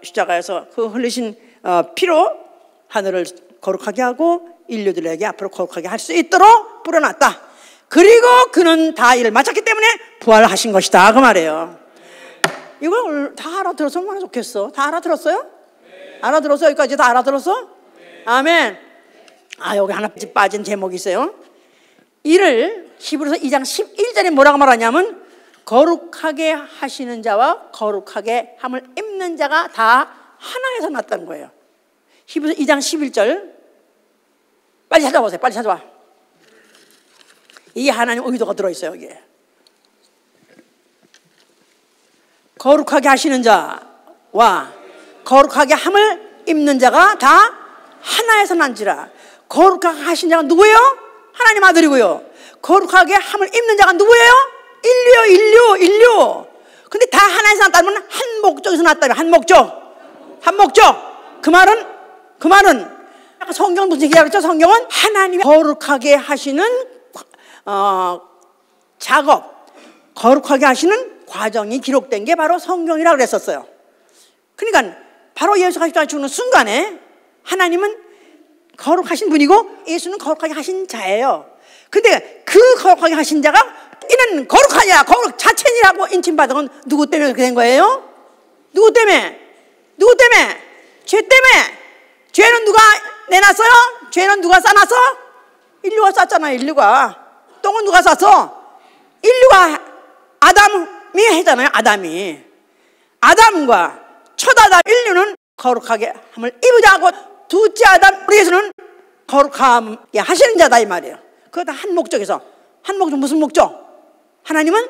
십자가에서 그 흘리신 피로 하늘을 거룩하게 하고 인류들에게 앞으로 거룩하게 할 수 있도록 뿌려놨다. 그리고 그는 다 일을 마쳤기 때문에 부활하신 것이다 그 말이에요. 이걸 다 알아들었으면 얼마나 좋겠어. 다 알아들었어요? 알아들었어? 여기까지 다 알아들었어? 아멘. 여기 하나 빠진 제목이 있어요. 이를 히브리서 2장 11절에 뭐라고 말하냐면 거룩하게 하시는 자와 거룩하게 함을 입는 자가 다 하나에서 났다는 거예요. 히브리서 2장 11절 빨리 찾아보세요. 빨리 찾아봐. 이게 하나님 의도가 들어있어요. 여기에 거룩하게 하시는 자와 거룩하게 함을 입는 자가 다 하나에서 난지라. 거룩하게 하신 자가 누구예요? 하나님 아들이고요. 거룩하게 함을 입는 자가 누구예요? 인류. 근데 다 하나에서 났다면 한 목적에서 났다면 한 목적. 그 말은 성경 무슨 얘기하고 있죠? 성경은 하나님이 거룩하게 하시는 작업, 거룩하게 하시는 과정이 기록된 게 바로 성경이라고 그랬었어요. 그러니까 바로 예수가 십자가에 죽는 순간에 하나님은 거룩하신 분이고 예수는 거룩하게 하신 자예요. 근데 그 거룩하게 하신 자가 이는 거룩하냐, 거룩 자체니라고 인칭받은 건 누구 때문에 그렇게 된 거예요? 누구 때문에? 죄 때문에. 죄는 누가 내놨어요? 죄는 누가 싸놨어? 인류가 쌌잖아요. 인류가. 똥은 누가 쌌어? 인류가. 아담이 했잖아요. 아담과 첫 아담 인류는 거룩하게 함을 입으자 하고 둘째 아담 우리 예수는 거룩하게 하시는 자다 이 말이에요. 그거 다 한 목적에서. 한 목적 무슨 목적? 하나님은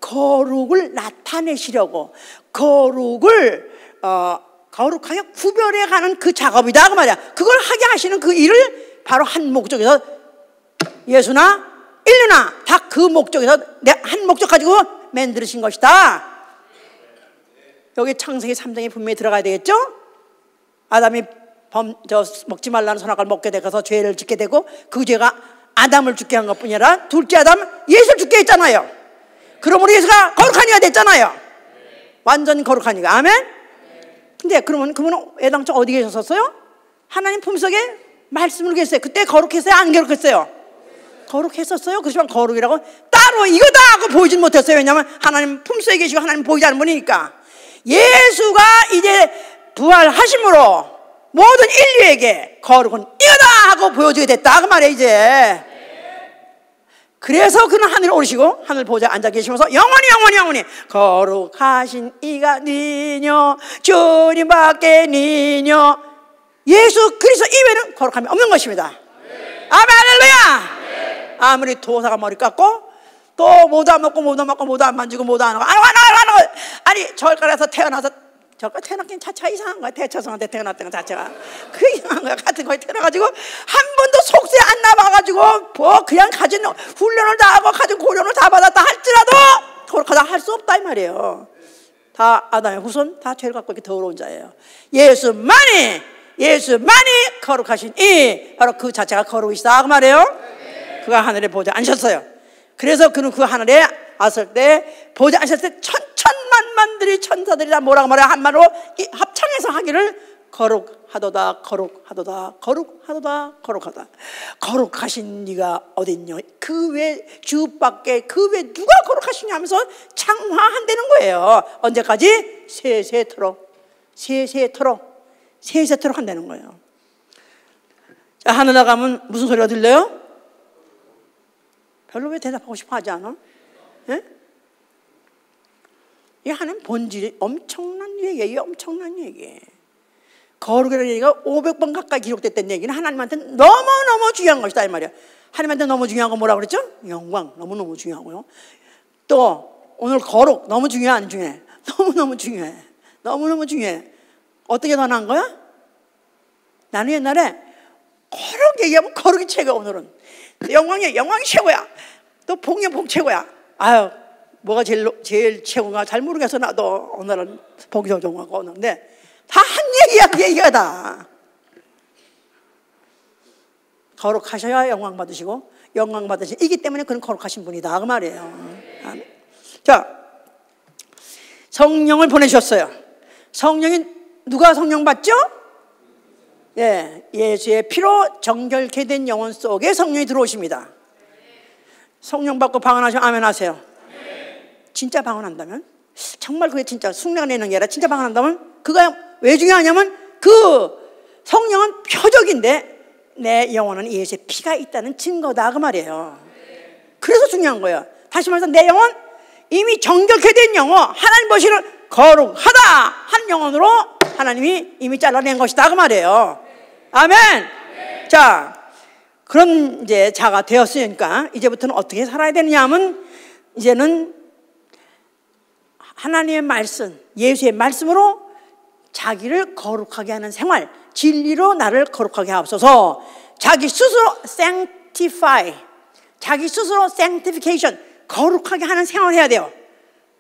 거룩을 나타내시려고 거룩을 거룩하게 구별해가는 그 작업이다 그 말이야. 그걸 하게 하시는 그 일을 바로 한 목적에서 예수나 인류나 다 그 목적에서 한 목적 가지고 만드신 것이다. 여기 창세기 3장에 분명히 들어가야 되겠죠? 아담이 먹지 말라는 선악과를 먹게 되어서 죄를 짓게 되고 그 죄가 아담을 죽게 한 것뿐이 아니라 둘째 아담 예수를 죽게 했잖아요. 그러므로 예수가 거룩한 이가 됐잖아요. 완전 거룩한 이가. 아멘? 근데 그러면 그분은 애당초 어디 계셨었어요? 하나님 품속에 말씀을 계셨어요. 그때 거룩했어요? 안 거룩했어요? 거룩했었어요. 그렇지만 거룩이라고 따로 이거다 하고 보이진 못했어요. 왜냐하면 하나님 품속에 계시고 하나님 보이지 않는 분이니까. 예수가 이제 부활하심으로 모든 인류에게 거룩은 이거다 하고 보여주게 됐다 그 말이에요. 이제 그래서 그는 하늘에 오르시고 하늘 보좌에 앉아 계시면서 영원히 거룩하신 이가 니뇨 주님밖에 니뇨 예수 그리스도 이외에는 거룩함이 없는 것입니다. 아멘 할렐루야. 아무리 도사가 머리 깎고 또 뭐도 안 먹고 뭐도 안 만지고 뭐도 안 하고 아니 절간에서 태어나서 절간 태어났긴 자체가 이상한 거야. 대처성한테 태어났다는 자체가 그 이상한 거야. 같은 거에 태어나가지고 한 번도 속세 안 나와가지고 뭐 그냥 가진 훈련을 다 하고 가진 고련을 다 받았다 할지라도 거룩하다 할 수 없다 이 말이에요. 다 아담의 후손 다 죄를 갖고 이렇게 더러운 자예요. 예수만이 거룩하신 이 바로 그 자체가 거룩이시다 그 말이에요. 그가 하늘에 보좌에 앉으셨어요. 그래서 그는 그 하늘에 왔을 때 보좌에 앉으셨을 때 천천만만들이 천사들이 다 뭐라고 말해요? 한마디로 합창해서 하기를 거룩하도다 거룩하신 네가 어딨냐 그 외 주밖에 그 외 누가 거룩하시냐 하면서 창화한다는 거예요. 언제까지? 세세토록 한다는 거예요. 자, 하늘 나가면 무슨 소리가 들려요? 별로 왜 대답하고 싶어 하지 않아? 예? 이 하는 본질이 엄청난 얘기예요. 엄청난 얘기. 거룩이라는 얘기가 500번 가까이 기록됐다는 얘기는 하나님한테 너무너무 중요한 것이다 이 말이야. 하나님한테 너무 중요한 건 뭐라고 그랬죠? 영광 너무너무 중요하고요. 또 오늘 거룩 너무 중요해 안 중요해? 너무너무 중요해. 너무너무 중요해. 어떻게 더 나은 거야? 나는 옛날에 거룩 얘기하면 거룩이 최고야. 오늘은 영광이 최고야. 또 복이 복 최고야. 아유 뭐가 제일 최고인가 잘 모르겠어. 나도 오늘은 복이 더 좋아하고 오는데 다 한 얘기야. 그 얘기가 다. 거룩하셔야 영광 받으시고 영광 받으시기 때문에 그는 거룩하신 분이다 그 말이에요. 자, 성령을 보내셨어요. 성령이 누가 성령 받죠? 예, 예수의 피로 정결케 된 영혼 속에 성령이 들어오십니다. 성령 받고 방언하시면 아멘 하세요. 진짜 방언한다면, 정말 그게 진짜 숭례가 내는 게 아니라 진짜 방언한다면, 그가 왜 중요하냐면 그 성령은 표적인데 내 영혼은 예수의 피가 있다는 증거다 그 말이에요. 그래서 중요한 거예요. 다시 말해서 내 영혼, 이미 정결케 된 영혼, 하나님 보시는 거룩하다 한 영혼으로 하나님이 이미 잘라낸 것이다 그 말이에요. 아멘. 자, 그런 이제 자가 되었으니까 이제부터는 어떻게 살아야 되느냐 하면, 이제는 하나님의 말씀, 예수의 말씀으로 자기를 거룩하게 하는 생활, 진리로 나를 거룩하게 하옵소서. 자기 스스로 sanctify, 자기 스스로 sanctification, 거룩하게 하는 생활을 해야 돼요.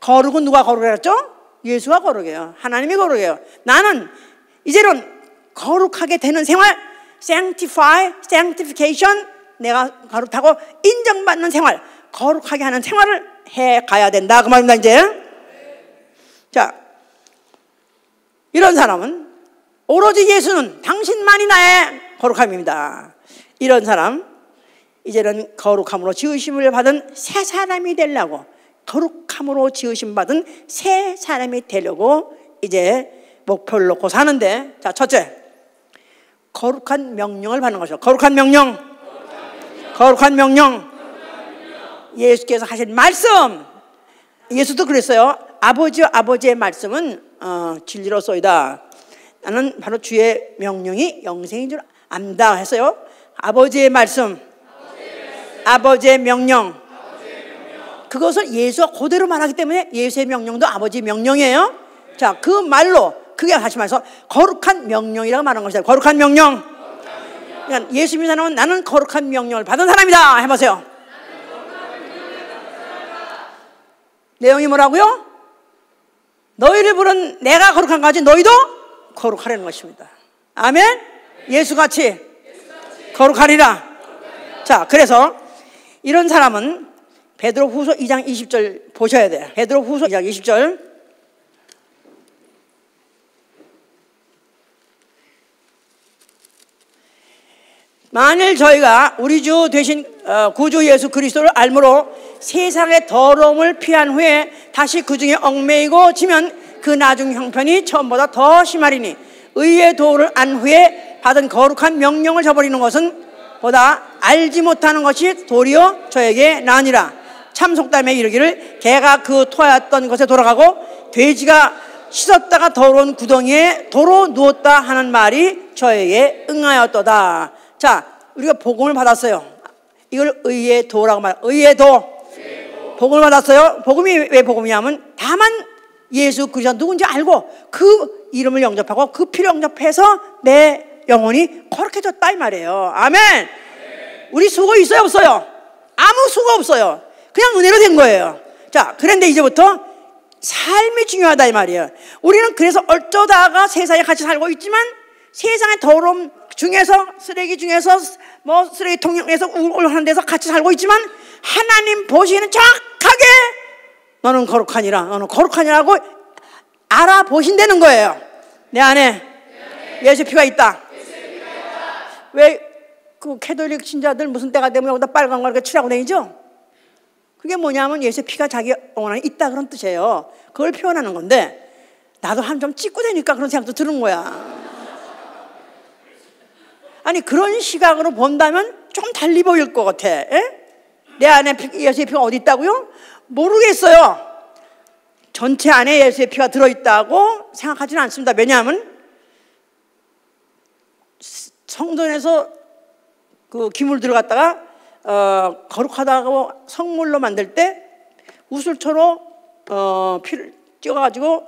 거룩은 누가 거룩했죠? 예수가 거룩해요. 하나님이 거룩해요. 나는 이제는 거룩하게 되는 생활, sanctify, sanctification, 내가 거룩하고 인정받는 생활, 거룩하게 하는 생활을 해 가야 된다 그 말입니다. 이제 자, 이런 사람은 오로지 예수는 당신만이 나의 거룩함입니다. 이런 사람 이제는 거룩함으로 지으심을 받은 새 사람이 되려고, 거룩함으로 지으심 받은 새 사람이 되려고 이제 목표를 놓고 사는데, 자, 첫째, 거룩한 명령을 받는 것이죠. 거룩한 명령. 거룩한 명령. 예수께서 하신 말씀. 예수도 그랬어요. 아버지의 말씀은 진리로소이다. 나는 바로 주의 명령이 영생인 줄 안다 했어요. 아버지의 말씀, 아버지의 명령. 그것을 예수가 그대로 말하기 때문에 예수의 명령도 아버지의 명령이에요. 자, 그 말로, 그게 다시 말해서 거룩한 명령이라고 말하는 것이다. 거룩한 명령. 그러니까 예수 믿는 사람은 나는 거룩한 명령을 받은 사람이다 해보세요. 내용이 뭐라고요? 너희를 부른 내가 거룩한 것 같이 너희도 거룩하라는 것입니다. 아멘. 예수같이 거룩하리라. 자, 그래서 이런 사람은 베드로후서 2장 20절 보셔야 돼요. 베드로후서 2장 20절. 만일 저희가 우리 주 되신 구주 예수 그리스도를 알므로 세상의 더러움을 피한 후에 다시 그 중에 얽매이고 지면 그 나중 형편이 처음보다 더 심하리니, 의의 도를 안 후에 받은 거룩한 명령을 저버리는 것은 보다 알지 못하는 것이 도리어 저에게 나으니라. 참속담에 이르기를 개가 그 토하였던 것에 돌아가고 돼지가 씻었다가 더러운 구덩이에 도로 누웠다 하는 말이 저에게 응하였도다. 자, 우리가 복음을 받았어요. 이걸 의의 도라고 말해요. 의의 도. 복음을 받았어요. 복음이 왜 복음이냐면 다만 예수 그리스도가 누군지 알고 그 이름을 영접하고 그 피를 영접해서 내 영혼이 거룩해졌다 이 말이에요. 아멘. 우리 수고 있어요 없어요? 아무 수고 없어요. 그냥 은혜로 된 거예요. 자, 그런데 이제부터 삶이 중요하다 이 말이에요. 우리는 그래서 어쩌다가 세상에 같이 살고 있지만 세상의 더러움 중에서, 쓰레기 중에서, 뭐 쓰레기통에서 우울한 데서 같이 살고 있지만 하나님 보시는 정확하게 너는 거룩하니라, 너는 거룩하니라고 알아보신다는 거예요. 내 안에 예수 피가 있다. 왜 그 캐톨릭 신자들 무슨 때가 되면 여기다 빨간 걸 이렇게 칠하고 다니죠? 그게 뭐냐면 예수 피가 자기 영혼 안에 있다 그런 뜻이에요. 그걸 표현하는 건데, 나도 한 점 찍고 다니까 그런 생각도 드는 거야. 아니, 그런 시각으로 본다면 좀 달리 보일 것 같아. 에? 내 안에 예수의 피가 어디 있다고요? 모르겠어요. 전체 안에 예수의 피가 들어있다고 생각하지는 않습니다. 왜냐하면 성전에서 그 기물 들어갔다가 거룩하다고 성물로 만들 때 우슬초로 피를 찍어가지고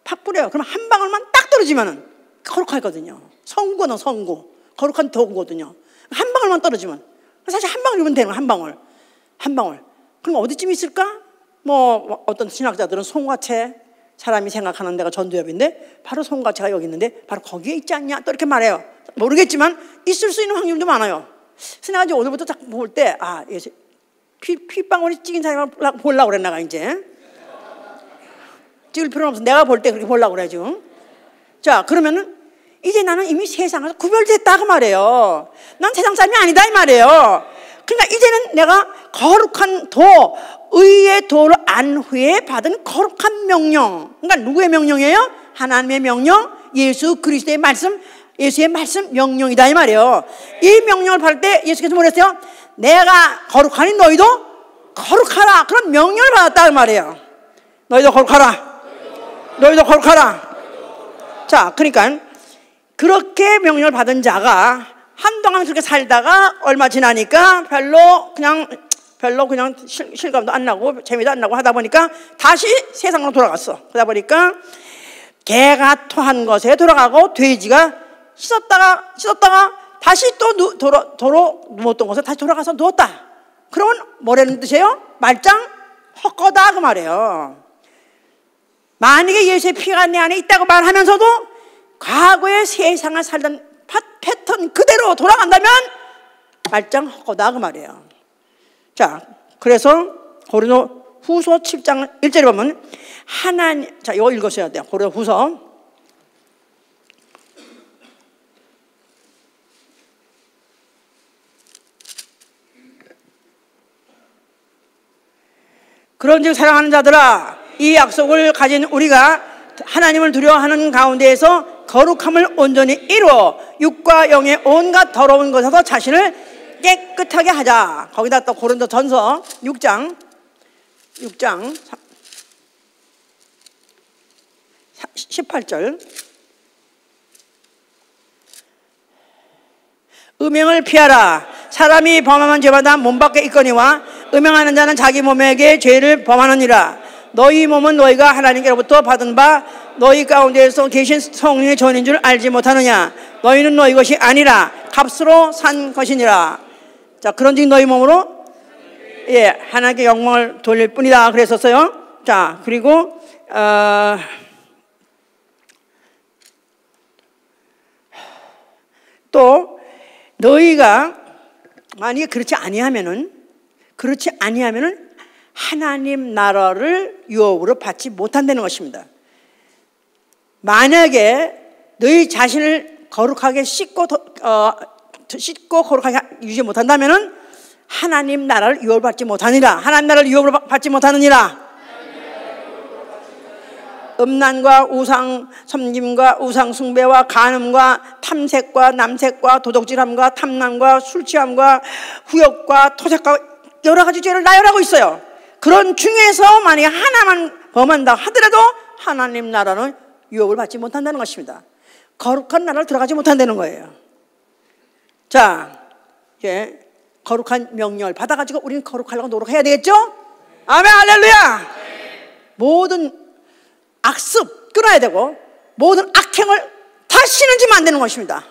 팍 뿌려요. 그럼 한 방울만 딱 떨어지면은 거룩하거든요. 성구는 성구, 거룩한 도구거든요. 한 방울만 떨어지면, 사실 한 방울이면 되는 거야. 한 방울, 한 방울. 그럼 어디쯤 있을까? 뭐 어떤 신학자들은 송화채, 사람이 생각하는 데가 전두엽인데 바로 송화채가 여기 있는데 바로 거기에 있지 않냐 또 이렇게 말해요. 모르겠지만 있을 수 있는 확률도 많아요. 그래서 내가 이제 오늘부터 딱 볼 때 핏방울이 찍인 사람을 보려고 그래. 내가 이제 찍을 필요는 없어. 내가 볼 때 그렇게 보려고 그래 지금. 자, 그러면은 이제 나는 이미 세상에서 구별됐다 그 말이에요. 난 세상 사람이 아니다 이 말이에요. 그러니까 이제는 내가 거룩한 도, 의의 도를 안 후에 받은 거룩한 명령. 그러니까 누구의 명령이에요? 하나님의 명령, 예수 그리스도의 말씀, 예수의 말씀 명령이다 이 말이에요. 이 명령을 받을 때 예수께서 뭐랬어요? 내가 거룩하니 너희도 거룩하라. 그런 명령을 받았다 이 말이에요. 너희도 거룩하라. 너희도 거룩하라. 자, 그러니까 그렇게 명령을 받은 자가 한동안 그렇게 살다가 얼마 지나니까 별로 그냥 실감도 안 나고 재미도 안 나고 하다 보니까 다시 세상으로 돌아갔어. 그러다 보니까 개가 토한 것에 돌아가고 돼지가 씻었다가 다시 또 도로 누웠던 곳에 다시 돌아가서 누웠다. 그러면 뭐라는 뜻이에요? 말짱 헛거다 그 말이에요. 만약에 예수의 피가 내 안에 있다고 말하면서도 과거의 세상을 살던 패턴 그대로 돌아간다면 말짱 헛거다 그 말이에요. 자, 그래서 고린도 후서 7장 1절에 보면 하나님, 자, 이거 읽으셔야 돼요. 고린도 후서 그런즉 사랑하는 자들아, 이 약속을 가진 우리가 하나님을 두려워하는 가운데에서 거룩함을 온전히 이루어 육과 영의 온갖 더러운 것에서 자신을 깨끗하게 하자. 거기다 또 고린도 전서 6장 18절 음행을 피하라. 사람이 범하면 죄마다 몸 밖에 있거니와 음행하는 자는 자기 몸에게 죄를 범하느니라. 너희 몸은 너희가 하나님께로부터 받은 바 너희 가운데에서 계신 성령의 전인 줄 알지 못하느냐. 너희는 너희 것이 아니라 값으로 산 것이니라. 자, 그런즉 너희 몸으로 하나님께 영광을 돌릴 뿐이다 그랬었어요. 자, 그리고 또 너희가 만약에 그렇지 아니하면은 하나님 나라를 유업으로 받지 못한다는 것입니다. 만약에 너희 자신을 거룩하게 씻고 거룩하게 유지 못한다면은 하나님 나라를 유업을 받지 못하니라. 하나님 나라를 유업으로 받지 못하느니라. 음란과 우상 섬김과 우상 숭배와 간음과 탐색과 남색과 도적질함과 탐남과 술 취함과 후욕과 토색과 여러 가지 죄를 나열하고 있어요. 그런 중에서 만약에 하나만 범한다 하더라도 하나님 나라는 유업을 받지 못한다는 것입니다. 거룩한 나라를 들어가지 못한다는 거예요. 자, 거룩한 명령을 받아가지고 우리는 거룩하려고 노력해야 되겠죠? 아멘, 할렐루야. 모든 악습 끊어야 되고 모든 악행을 다시는 지면 안 되는 것입니다.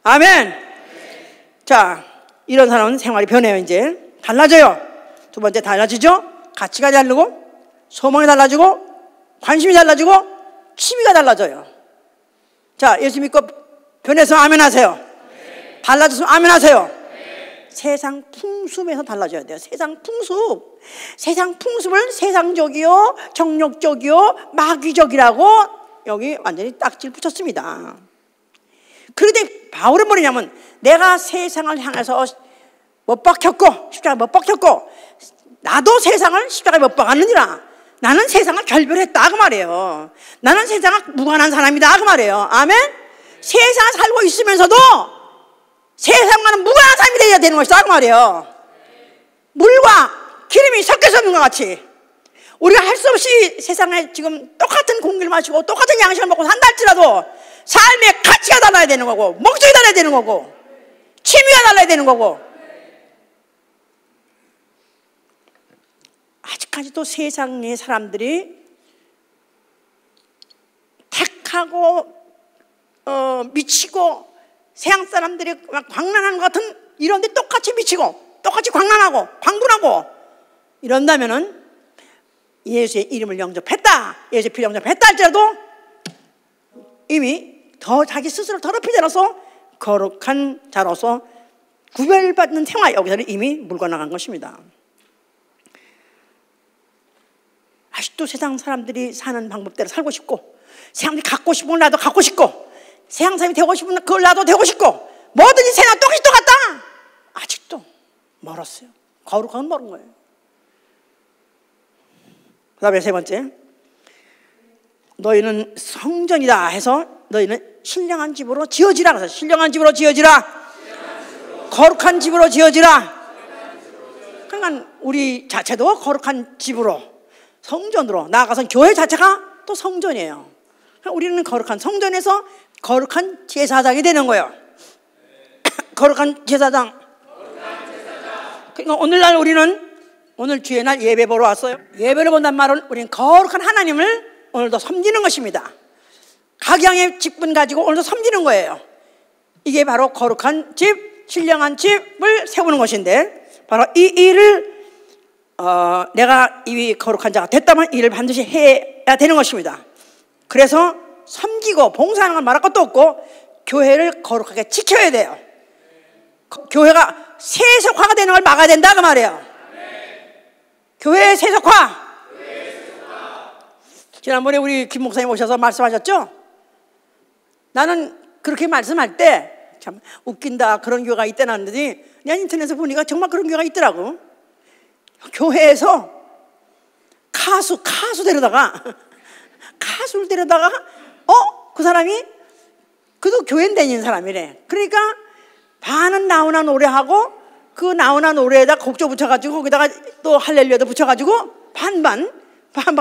아멘. 자, 이런 사람은 생활이 변해요. 이제 달라져요. 두 번째 달라지죠. 가치가 다르고 소망이 달라지고 관심이 달라지고 취미가 달라져요. 자, 예수 믿고 변해서 아멘 하세요. 달라져서 아멘 하세요. 세상 풍습에서 달라져야 돼요. 세상 풍습을 세상적이요, 정욕적이요, 마귀적이라고 여기 완전히 딱지를 붙였습니다. 그런데 바울은 뭐냐면 내가 세상을 향해서 못 박혔고 십자가에 못 박혔고 나도 세상을 십자가에 못 박았느니라. 나는 세상을 결별했다 그 말이에요. 나는 세상을 무관한 사람이다 그 말이에요. 아멘. 세상을 살고 있으면서도 세상과는 무관한 사람이 되어야 되는 것이다 그 말이에요. 물과 기름이 섞여서 있는 것 같이 우리가 할 수 없이 세상에 지금 똑같은 공기를 마시고 똑같은 양식을 먹고 산다 할지라도 삶의 가치가 달라야 되는 거고, 목적이 달라야 되는 거고, 취미가 달라야 되는 거고. 아직까지도 세상의 사람들이 택하고 미치고 세상 사람들이 광란하는 것 같은 이런 데 똑같이 미치고 똑같이 광란하고 광분하고 이런다면은 예수의 이름을 영접했다, 예수의 피를 영접했다 할지라도 이미 더 자기 스스로 더럽히지 않아서 거룩한 자로서 구별받는 생활, 여기서는 이미 물건나간 것입니다. 아직도 세상 사람들이 사는 방법대로 살고 싶고, 세상이 갖고 싶은 걸 나도 갖고 싶고, 세상 사람이 되고 싶은 그걸 나도 되고 싶고, 뭐든지 세상 똑같다. 아직도 멀었어요. 거룩한 건 멀은 거예요. 그 다음에 세 번째, 너희는 성전이다 해서 너희는 신령한 집으로 지어지라. 그래서 신령한 집으로 지어지라, 거룩한 집으로 지어지라. 그러니까 우리 자체도 거룩한 집으로, 성전으로 나아가서 교회 자체가 또 성전이에요. 그러니까 우리는 거룩한 성전에서 거룩한 제사장이 되는 거예요. 거룩한 제사장. 그러니까 오늘날 우리는 오늘 주의 날 예배 보러 왔어요. 예배를 본단 말은 우리는 거룩한 하나님을 오늘도 섬기는 것입니다. 각양의 직분 가지고 오늘도 섬기는 거예요. 이게 바로 거룩한 집, 신령한 집을 세우는 것인데, 바로 이 일을 내가 이 거룩한 자가 됐다면 이 일을 반드시 해야 되는 것입니다. 그래서 섬기고 봉사하는 건 말할 것도 없고 교회를 거룩하게 지켜야 돼요. 교회가 세속화가 되는 걸 막아야 된다 그 말이에요. 교회의 세속화. 지난번에 우리 김 목사님 오셔서 말씀하셨죠? 나는 그렇게 말씀할 때 참 웃긴다, 그런 교회가 있다는 하더니 그냥 인터넷에서 보니까 정말 그런 교회가 있더라고. 교회에서 가수 데려다가 가수를 데려다가 그 사람이 그도 교회 다니는 사람이래. 그러니까 반은 나오나 노래하고 그 나오나 노래에다 곡조 붙여가지고 거기다가 또 할렐루야도 붙여가지고 반반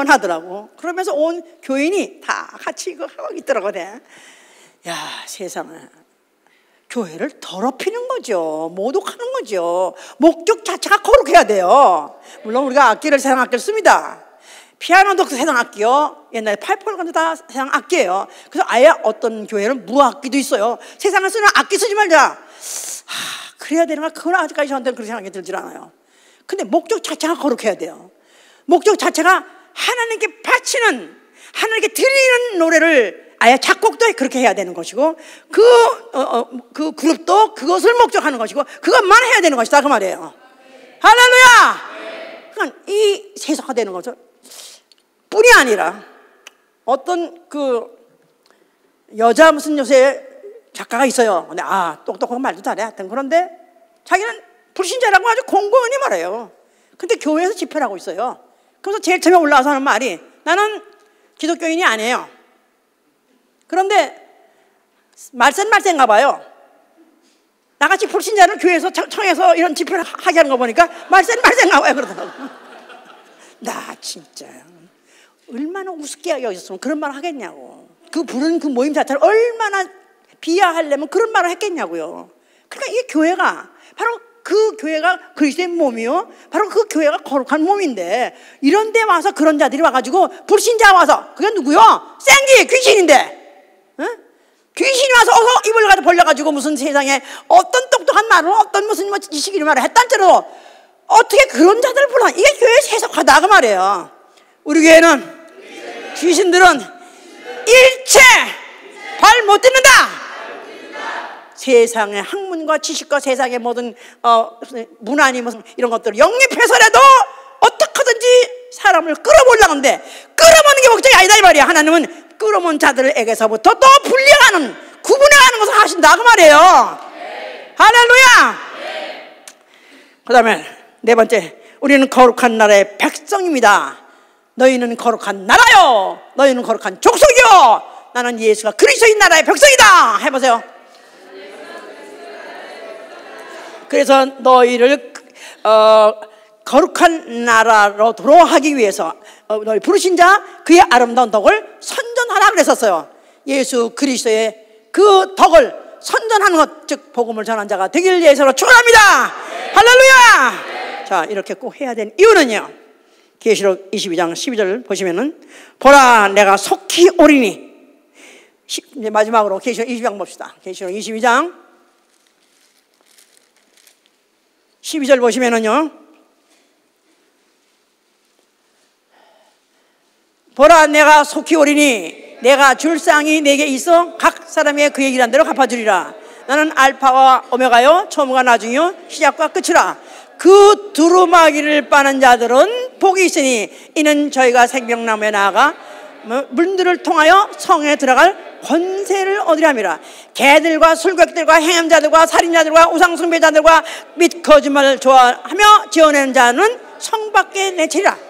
하더라고. 그러면서 온 교인이 다 같이 이거 하고 있더라고. 그래. 야, 세상에. 교회를 더럽히는 거죠. 모독하는 거죠. 목적 자체가 거룩해야 돼요. 물론 우리가 악기를 세상 악기를 씁니다. 피아노도 세상 악기요. 옛날에 파이프organ도 다 세상 악기예요. 그래서 아예 어떤 교회는 무악기도 있어요. 세상에 쓰는 악기 쓰지 말자. 그래야 되는가? 그건 아직까지 저한테는 그렇게 생각이 들질 않아요. 근데 목적 자체가 거룩해야 돼요. 목적 자체가 하나님께 바치는, 하나님께 드리는 노래를 아예 작곡도 그렇게 해야 되는 것이고, 그 그룹도 그것을 목적하는 것이고, 그것만 해야 되는 것이다 그 말이에요. 할렐루야! 그러니까 이 세속화되는 것은 뿐이 아니라 어떤 그 여자 무슨 요새 작가가 있어요. 근데 똑똑하고 말도 잘해. 하여튼 그런데 자기는 불신자라고 아주 공공연히 말해요. 근데 교회에서 집회를 하고 있어요. 그래서 제일 처음에 올라와서 하는 말이, 나는 기독교인이 아니에요. 그런데 말센가 봐요. 나같이 불신자를 교회에서 청해서 이런 집회를 하게 하는 거 보니까 말센가 봐요. 그러더라고. 나 진짜 얼마나 우습게 여기서 그런 말을 하겠냐고. 그 부른 그 모임 자체를 얼마나 비하하려면 그런 말을 했겠냐고요. 그러니까 이 교회가 바로 그 교회가 그리스도의 몸이요, 바로 그 교회가 거룩한 몸인데, 이런 데 와서 그런 자들이 와가지고 불신자 와서, 그게 누구요? 생기 귀신인데, 응? 귀신이 와서 입을 가지고 벌려가지고 무슨 세상에 어떤 똑똑한 말을, 어떤 무슨 지식인 말을 했단지로 어떻게 그런 자들을 불러? 이게 교회의 세속화다 그 말이에요. 우리 교회는 귀신들은 일체 발 못 딛는다. 세상의 학문과 지식과 세상의 모든 문화니 무슨 이런 것들을 영입해서라도 어떻게든지 사람을 끌어보려는데, 끌어모는 게 목적이 아니다 이 말이야. 하나님은 끌어모은 자들에게서부터 또 분리하는, 구분해가는 것을 하신다 그 말이에요. 할렐루야. 그 다음에 네 번째, 우리는 거룩한 나라의 백성입니다. 너희는 거룩한 나라요, 너희는 거룩한 족속이요, 나는 예수가 그리스도인 나라의 백성이다. 해보세요. 그래서 너희를 거룩한 나라로 들어가기 위해서 너희 부르신 자 그의 아름다운 덕을 선전하라 그랬었어요. 예수 그리스도의 그 덕을 선전하는 것, 즉 복음을 전한 자가 되길 위해서 축원합니다. 할렐루야. 자, 이렇게 꼭 해야 되는 이유는요, 계시록 22장 12절 보시면은 보라 내가 속히 오리니, 이제 마지막으로 계시록 22장 봅시다. 계시록 22장 12절 보시면은요, 보라 내가 속히 오리니 내가 줄 쌍이 내게 있어 각 사람의 그의 일한 대로 갚아주리라. 나는 알파와 오메가요 처음과 나중이요 시작과 끝이라. 그 두루마기를 빠는 자들은 복이 있으니 이는 저희가 생명나무에 나아가 물들을 통하여 성에 들어갈 권세를 얻으려 함이라. 개들과 술객들과 행함자들과 살인자들과 우상숭배자들과 및 거짓말을 좋아하며 지어내는 자는 성 밖에 내치리라.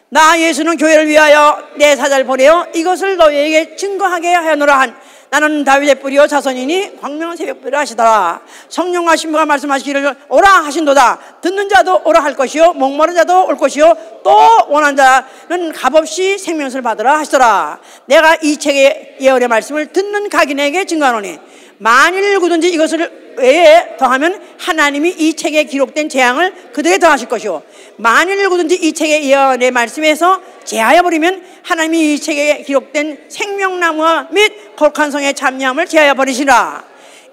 나 예수는 교회를 위하여 내 사자를 보내어 이것을 너희에게 증거하게 하였노라. 한 나는 다윗의 뿌리요 자손이니 광명한 새벽불이라 하시더라. 성령과 신부가 말씀하시기를 오라 하신도다. 듣는 자도 오라 할 것이요 목마른 자도 올 것이요 또 원하는 자는 값없이 생명수를 받으라 하시더라. 내가 이 책의 예언의 말씀을 듣는 각인에게 증거하노니 만일 누구든지 이것을 외에 더하면 하나님이 이 책에 기록된 재앙을 그들에게 더하실 것이요 만일 누구든지 이 책의 예언의 말씀에서 제하여 버리면 하나님이 이 책에 기록된 생명나무와 및 거룩한 성의 참여함을 제하여 버리시라.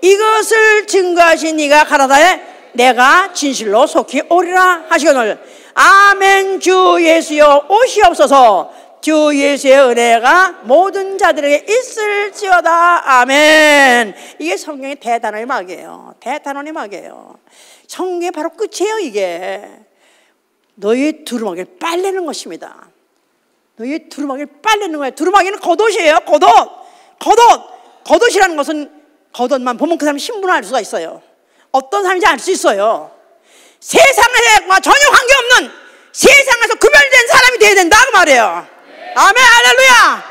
이것을 증거하신 이가 가라사대 내가 진실로 속히 오리라 하시거늘. 아멘. 주 예수여 오시옵소서. 주 예수의 은혜가 모든 자들에게 있을지어다. 아멘. 이게 성경의 대단원의 막이에요. 대단원의 막이에요. 성경의 바로 끝이에요. 이게 너희의 두루마기를 빨래는 것입니다. 너희의 두루마기를 빨래는 거예요. 두루마기는 겉옷이에요. 겉옷이라는 것은 겉옷만 보면 그 사람 신분을 알 수가 있어요. 어떤 사람인지 알 수 있어요. 세상과 전혀 관계없는, 세상에서 구별된 사람이 되어야 된다 그 말이에요. 아멘. 할렐루야.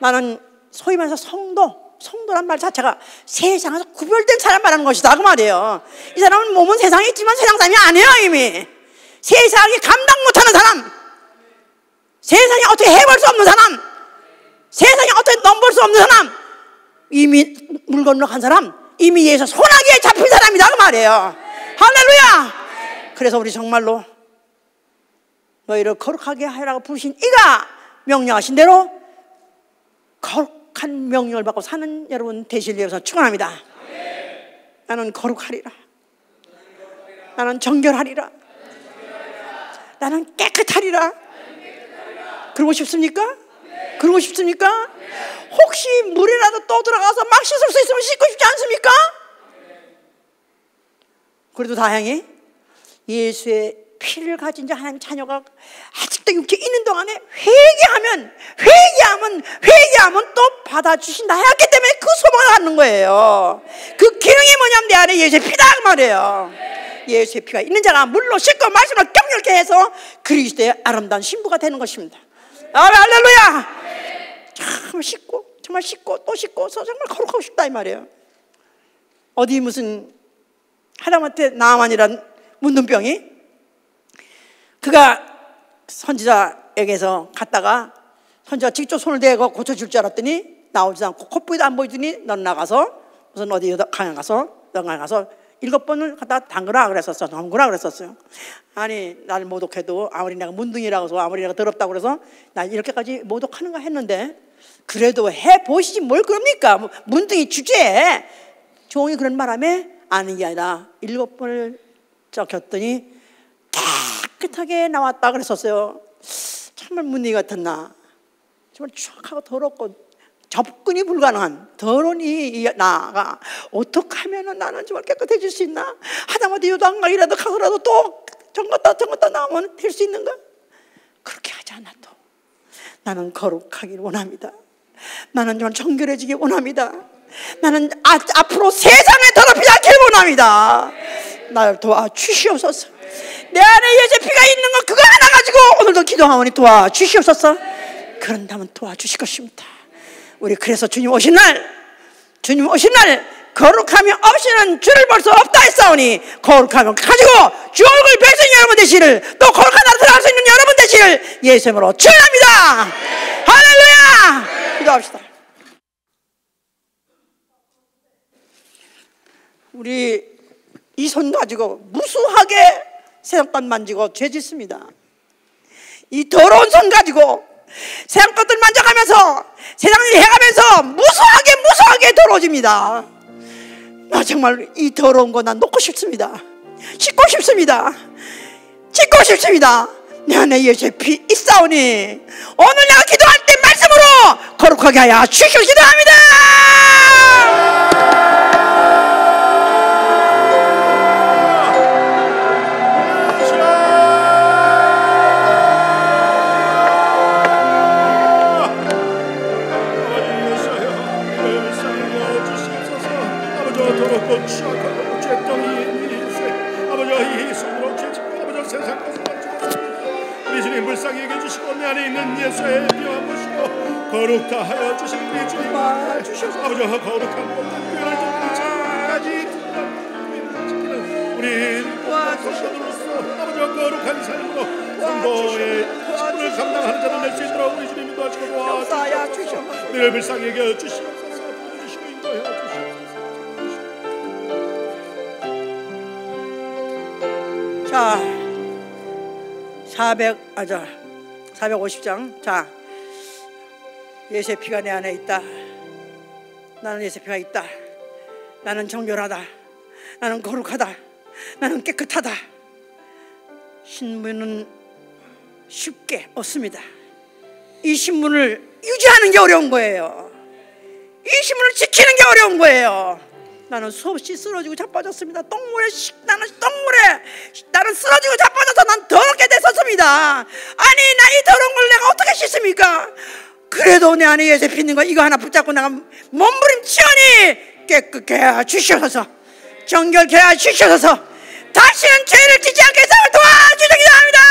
나는 소위 말해서 성도란 말 자체가 세상에서 구별된 사람 말하는 것이다 그 말이에요. 이 사람은 몸은 세상에 있지만 세상 사람이 아니에요. 이미 세상이 감당 못하는 사람, 세상이 어떻게 해볼 수 없는 사람, 세상이 어떻게 넘볼 수 없는 사람, 이미 물 건너 간 사람, 이미 예수 소나기에 잡힌 사람이다 그 말이에요. 할렐루야. 그래서 우리 정말로 너희를 거룩하게 하라고 부르신 이가 명령하신 대로 거룩한 명령을 받고 사는 여러분 되실 위해서 축원합니다. 나는 거룩하리라. 나는 정결하리라. 나는 깨끗하리라. 그러고 싶습니까? 그러고 싶습니까? 혹시 물이라도 또 들어가서 막 씻을 수 있으면 씻고 싶지 않습니까? 그래도 다행히 예수의 피를 가진 자 하나님 자녀가 아직도 육체에 있는 동안에 회개하면 또 받아주신다 했기 때문에 그 소망을 갖는 거예요. 그 기능이 뭐냐면 내 안에 예수의 피다 그 말이에요. 예수의 피가 있는 자가 물로 씻고 말씀을 경멸케 해서 그리스도의 아름다운 신부가 되는 것입니다. 할렐루야. 정말 씻고 또 씻고 정말 거룩하고 싶다 이 말이에요. 어디 무슨 하다못해 나아만이란 문둥병이, 그가 선지자에게서 갔다가 선지자가 직접 손을 대고 고쳐줄 줄 알았더니 나오지 않고 콧보이도 안 보이더니 넌 나가서 무슨 어디 강에 가서 7번을 갖다 담그라 그랬었어요. 아니 날 모독해도 아무리 내가 문둥이라고 해서 아무리 내가 더럽다고 그래서 날 이렇게까지 모독하는가 했는데 그래도 해보시지 뭘 그럽니까? 문둥이 주제에 종이 그런 바람에 아는 게 아니라 7번을 적혔더니 깨끗하게 나왔다 그랬었어요. 정말 문둥이 같은 나, 정말 추악하고 더럽고 접근이 불가능한 더러운 이 나가 어떻게 하면 나는 정말 깨끗해질 수 있나? 하다못해 요단강이라도 가서라도 또 정갔다 나오면 될 수 있는가? 그렇게 하지 않아도 나는 거룩하길 원합니다. 나는 정말 정결해지길 원합니다. 나는 앞으로 세상에 더럽히지 않길 원합니다. 나를 도와주시옵소서. 내 안에 예수의 피가 있는 것 그거 하나 가지고 오늘도 기도하오니 도와주시옵소서. 그런다면 도와주실 것입니다. 우리 그래서 주님 오신 날 거룩함이 없이는 주를 볼 수 없다 했사오니 거룩함을 가지고 주 얼굴 뵐수 있는 여러분 되시를, 또 거룩한 나라 들어갈 수 있는 여러분 되시를 예수 이름으로 축원합니다. 할렐루야. 기도합시다. 우리 이 손 가지고 무수하게 세상 것 만지고 죄 짓습니다. 이 더러운 손 가지고 세상 것들 만져가면서 세상 일 해가면서 무수하게 더러워집니다. 나 정말 이 더러운 거 난 놓고 싶습니다. 씻고 싶습니다. 씻고 싶습니다. 내 안에 예수의 피 있사오니 오늘 내가 기도할 때 말씀으로 거룩하게 하여 주시오. 기도합니다. 추악하고 죄덩이 인생 아버지 이 손으로 죄짓고 아버지 세상 것을 만지고 우리 주님 불쌍히 여겨주시고 내 안에 있는 예수의 피와 보시고 거룩다 하여 주신 우리 주님 주셔서 아버지 거룩한 모든 교회를 지금까지 지키는 우리 성도들로서 아버지 거룩한 삶으로 성도의 직분을 감당하는 자를 낼 수 있도록 우리 주님이 도와주시고 도와주시옵소서. 늘 불쌍히 여겨주시옵소서. 부르시고 인도하여 주시옵소서. 자, 450장. 자, 예수의 피가 내 안에 있다. 나는 예수의 피가 있다. 나는 정결하다. 나는 거룩하다. 나는 깨끗하다. 신분은 쉽게 얻습니다. 이 신분을 유지하는 게 어려운 거예요. 이 신분을 지키는 게 어려운 거예요. 나는 수없이 쓰러지고 자빠졌습니다. 나는 쓰러지고 자빠져서 난 더럽게 됐었습니다. 아니 나 이 더러운 걸 내가 어떻게 씻습니까? 그래도 내 안에 예수 피는 거 이거 하나 붙잡고 내가 몸부림치오니 깨끗게 하여 주시옵소서. 정결케 하여 주시옵소서. 다시는 죄를 짓지 않게 해서 도와주시기 바랍니다.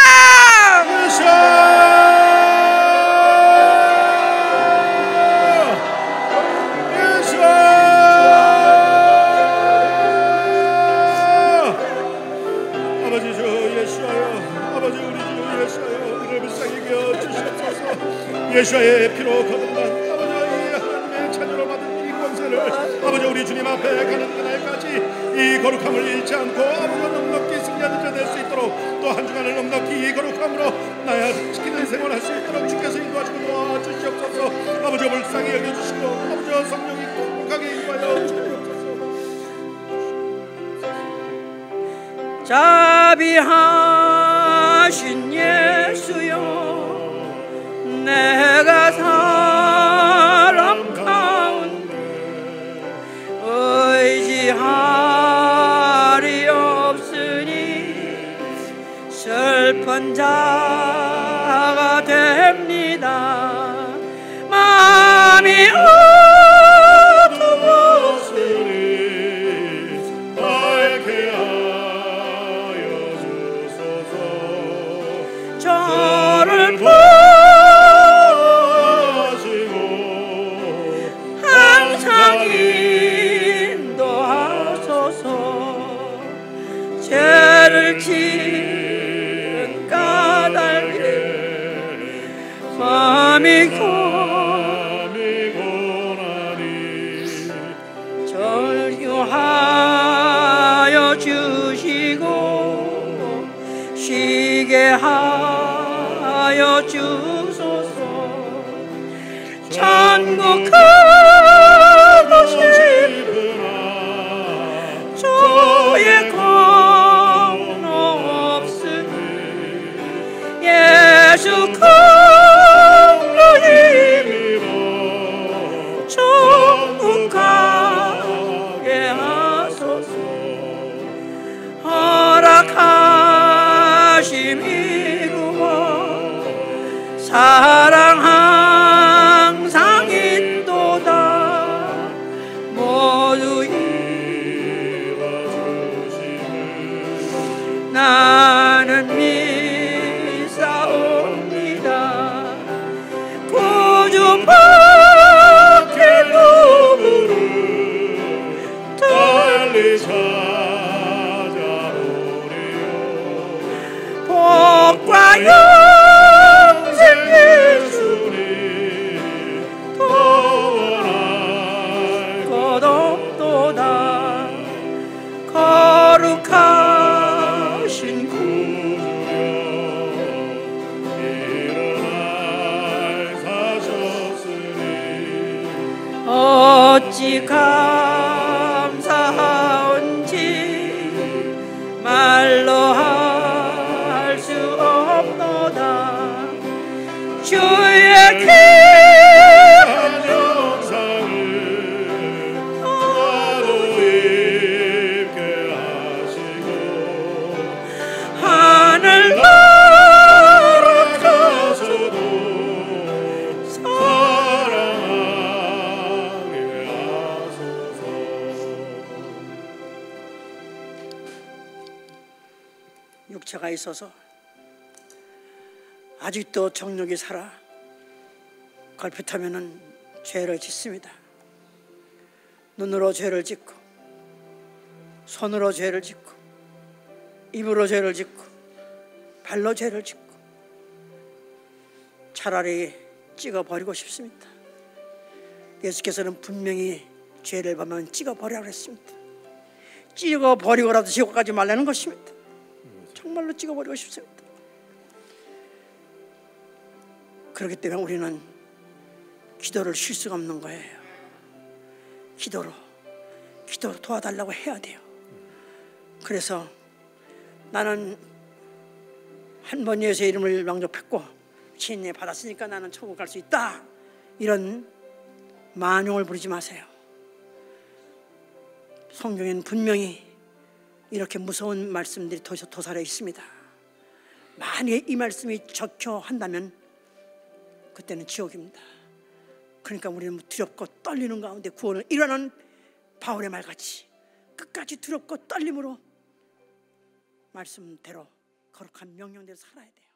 예수의 피로 거듭난 아버지의 하나님의 자녀로 받은 이 권세를 아버지 우리 주님 앞에 가는 그날까지 이 거룩함을 잃지 않고 아버지 넉넉히 승리하는 자 될 수 있도록 또 한 주간을 넉넉히 이 거룩함으로 나야 지키는 생활할 수 있도록 주께서 인도하시고 도와주시옵소서. 아버지 불쌍히 여겨주시고 아버지 성령이 거룩하게 인도하여 주시옵소서. 자비하신 예수여, 내가 사람 가운데 의지할이 없으니 슬픈 자가 됩니다. 마음이 어두웠으니 밝게 하여 주소서. 저를 죄를 지은 까닭에 마음이 고나니 정유하여 주시고 쉬게 하여 주소서. 천국 가고 싶으나 저의 예수 공로 힘입어 천국 가게 하소서. 허락하심 이루어 사랑 항상 있도다. 모두 이루어주시는 나는 구주 밖에 누구를 영생 예수님 더 원할 것 없도다. 거룩하신 구주여 일어나 사셨으니 어찌 감사한지 말로 할 수 없도다. 주의 귀한 영상을 나도 입게 하시고 하늘 나라가서도 사랑하게 하소서. 육체가 있어서 아직도 정욕이 살아 걸핏하면은 죄를 짓습니다. 눈으로 죄를 짓고 손으로 죄를 짓고 입으로 죄를 짓고 발로 죄를 짓고 차라리 찍어버리고 싶습니다. 예수께서는 분명히 죄를 보면 찍어버리라고 했습니다. 찍어버리고라도 지옥 가지 말라는 것입니다. 정말로 찍어버리고 싶습니다. 그렇기 때문에 우리는 기도를 쉴 수가 없는 거예요. 기도로 도와달라고 해야 돼요. 그래서 나는 한 번 예수의 이름을 영접했고 진리 받았으니까 나는 천국 갈 수 있다, 이런 만용을 부리지 마세요. 성경에는 분명히 이렇게 무서운 말씀들이 도사려 있습니다. 만약에 이 말씀이 적혀한다면 그때는 지옥입니다. 그러니까 우리는 두렵고 떨리는 가운데 구원을 이루는 바울의 말같이 끝까지 두렵고 떨림으로 말씀대로 거룩한 명령대로 살아야 돼요.